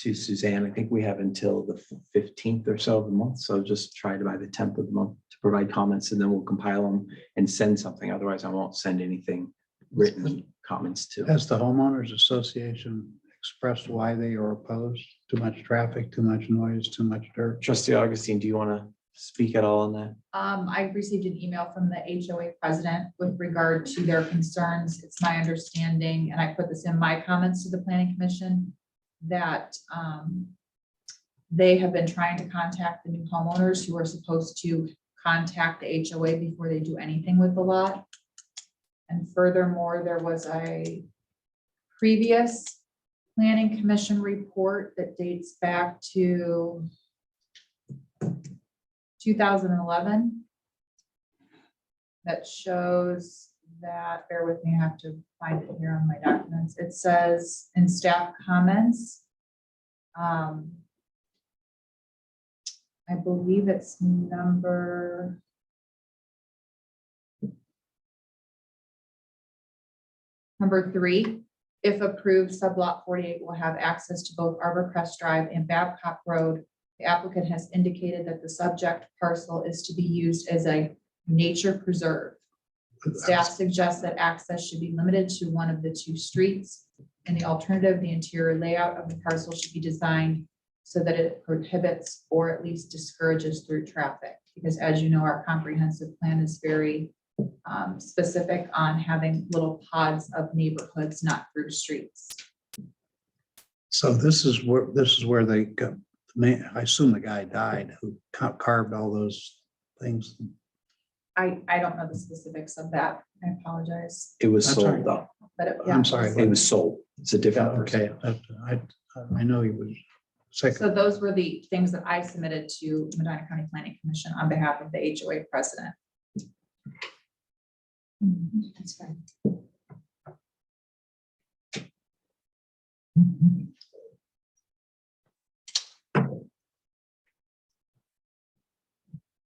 to Suzanne. I think we have until the 15th or so of the month. So just try to by the 10th of the month to provide comments, and then we'll compile them and send something. Otherwise, I won't send anything written comments to. Has the homeowners association expressed why they are opposed? Too much traffic, too much noise, too much dirt? Trustee Augustine, do you want to speak at all on that? I received an email from the HOA president with regard to their concerns. It's my understanding, and I put this in my comments to the planning commission, that they have been trying to contact the new homeowners who are supposed to contact the HOA before they do anything with the lot. And furthermore, there was a previous planning commission report that dates back to 2011 that shows that, bear with me, I have to find it here on my documents. It says in staff comments, I believe it's number Number 3, if approved, sublot 48 will have access to both Arbor Crest Drive and Babcock Road. The applicant has indicated that the subject parcel is to be used as a nature preserve. Staff suggests that access should be limited to one of the 2 streets. In the alternative, the interior layout of the parcel should be designed so that it prohibits or at least discourages through traffic. Because as you know, our comprehensive plan is very specific on having little pods of neighborhoods, not through streets. So this is where they got, I assume the guy died who carved all those things. I don't know the specifics of that. I apologize. It was I'm sold sorry. though. But I'm sorry. It was sold. It's a Yeah, different okay, person. I know he was sick. So those were the things that I submitted to Medina County Planning Commission on behalf of the HOA president. That's fine.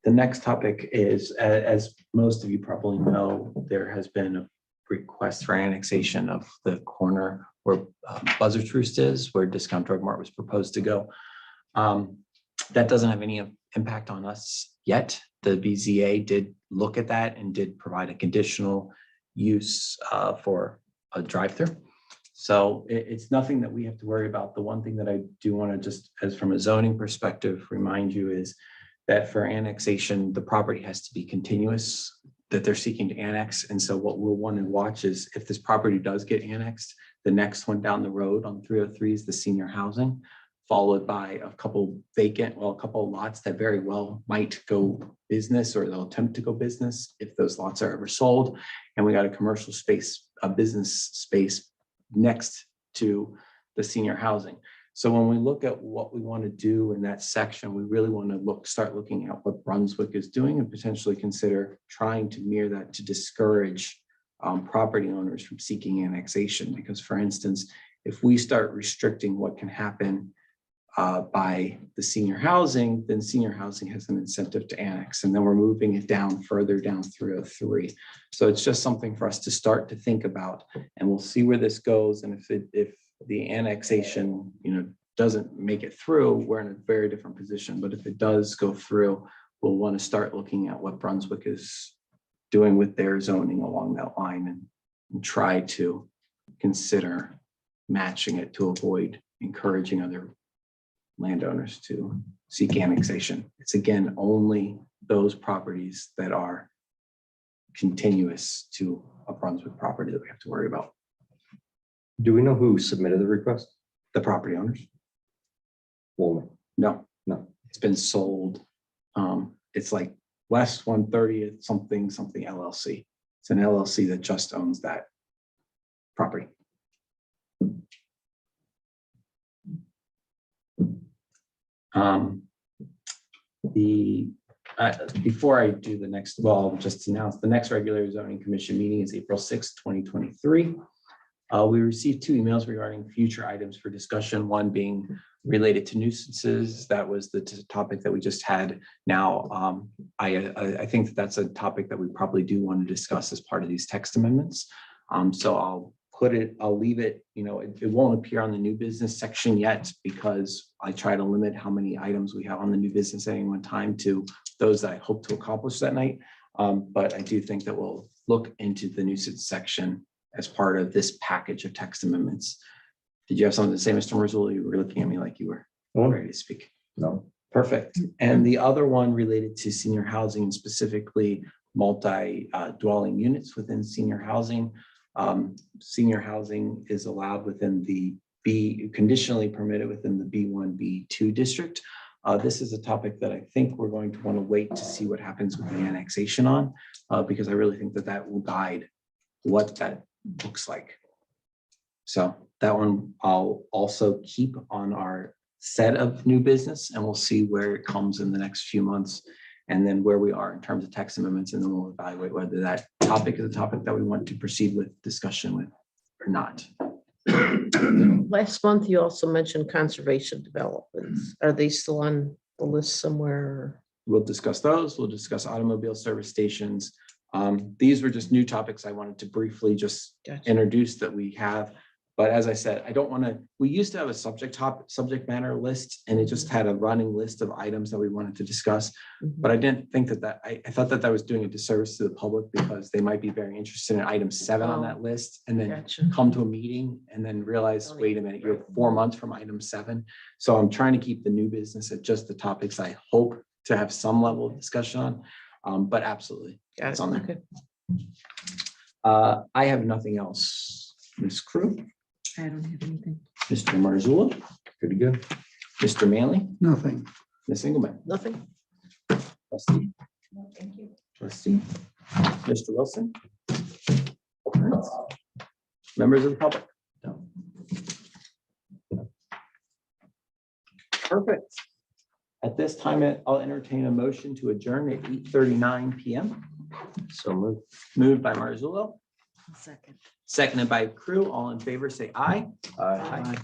The next topic is, as most of you probably know, there has been a request for annexation of the corner where Buzzards Roost is, where Discount Drug Mart was proposed to go. That doesn't have any impact on us yet. The BZA did look at that and did provide a conditional use for a drive-through. So it's nothing that we have to worry about. The one thing that I do want to just, as from a zoning perspective, remind you is that for annexation, the property has to be continuous, that they're seeking to annex. And so what we'll want to watch is if this property does get annexed, the next one down the road on 303 is the senior housing, followed by a couple vacant, well, a couple of lots that very well might go business, or they'll attempt to go business if those lots are ever sold. And we got a commercial space, a business space next to the senior housing. So when we look at what we want to do in that section, we really want to start looking at what Brunswick is doing and potentially consider trying to mirror that to discourage property owners from seeking annexation. Because for instance, if we start restricting what can happen by the senior housing, then senior housing has an incentive to annex, and then we're moving it down further down 303. So it's just something for us to start to think about, and we'll see where this goes. And if the annexation, doesn't make it through, we're in a very different position. But if it does go through, we'll want to start looking at what Brunswick is doing with their zoning along that line, and try to consider matching it to avoid encouraging other landowners to seek annexation. It's again, only those properties that are continuous to a Brunswick property that we have to worry about. Do we know who submitted the request? The property owners? Woolman. No, No. it's been sold. It's like West 130th something LLC. It's an LLC that just owns that property. Before I do the next, well, I'll just announce the next regular zoning commission meeting is April 6th, 2023. We received 2 emails regarding future items for discussion, one being related to nuisances. That was the topic that we just had. Now, I think that that's a topic that we probably do want to discuss as part of these text amendments. So I'll leave it, it won't appear on the new business section yet, because I try to limit how many items we have on the new business at any one time to those that I hope to accomplish that night. But I do think that we'll look into the nuisance section as part of this package of text amendments. Did you have something to say, Mr. Marzulli? You were looking at me like you were ready to speak. No. Perfect. And the other one related to senior housing, and specifically multi-dwelling units within senior housing. Senior housing is allowed within the conditionally permitted within the B1, B2 district. This is a topic that I think we're going to want to wait to see what happens with the annexation on, because I really think that that will guide what that looks like. So that one I'll also keep on our set of new business, and we'll see where it comes in the next few months, and then where we are in terms of text amendments, and then we'll evaluate whether that topic is a topic that we want to proceed with discussion with or not. Last month, you also mentioned conservation developments. Are they still on the list somewhere? We'll discuss those. We'll discuss automobile service stations. These were just new topics I wanted to briefly just Gotcha. introduce that we have. But as I said, I don't want to, we used to have a subject matter list, and it just had a running list of items that we wanted to discuss. But I didn't think I thought that was doing a disservice to the public, because they might be very interested in item 7 on that list, and then Gotcha. come to a meeting and then realize, wait a minute, you're 4 months from item 7. So I'm trying to keep the new business at just the topics I hope to have some level of discussion on. But absolutely, Got it's it. on there. Okay. I have nothing else. Ms. Crew, I don't have anything. Mr. Marzullo, Pretty good. Mr. Manley, Nothing. Ms. Engelmann, Nothing? trustee, No, thank you. trustee, Mr. Wilson. Members of the public. No. Perfect. At this time, I'll entertain a motion to adjourn at 8:39 PM. So moved. Moved by Marzullo, Second. seconded by Crew. All in favor, say aye. Aye.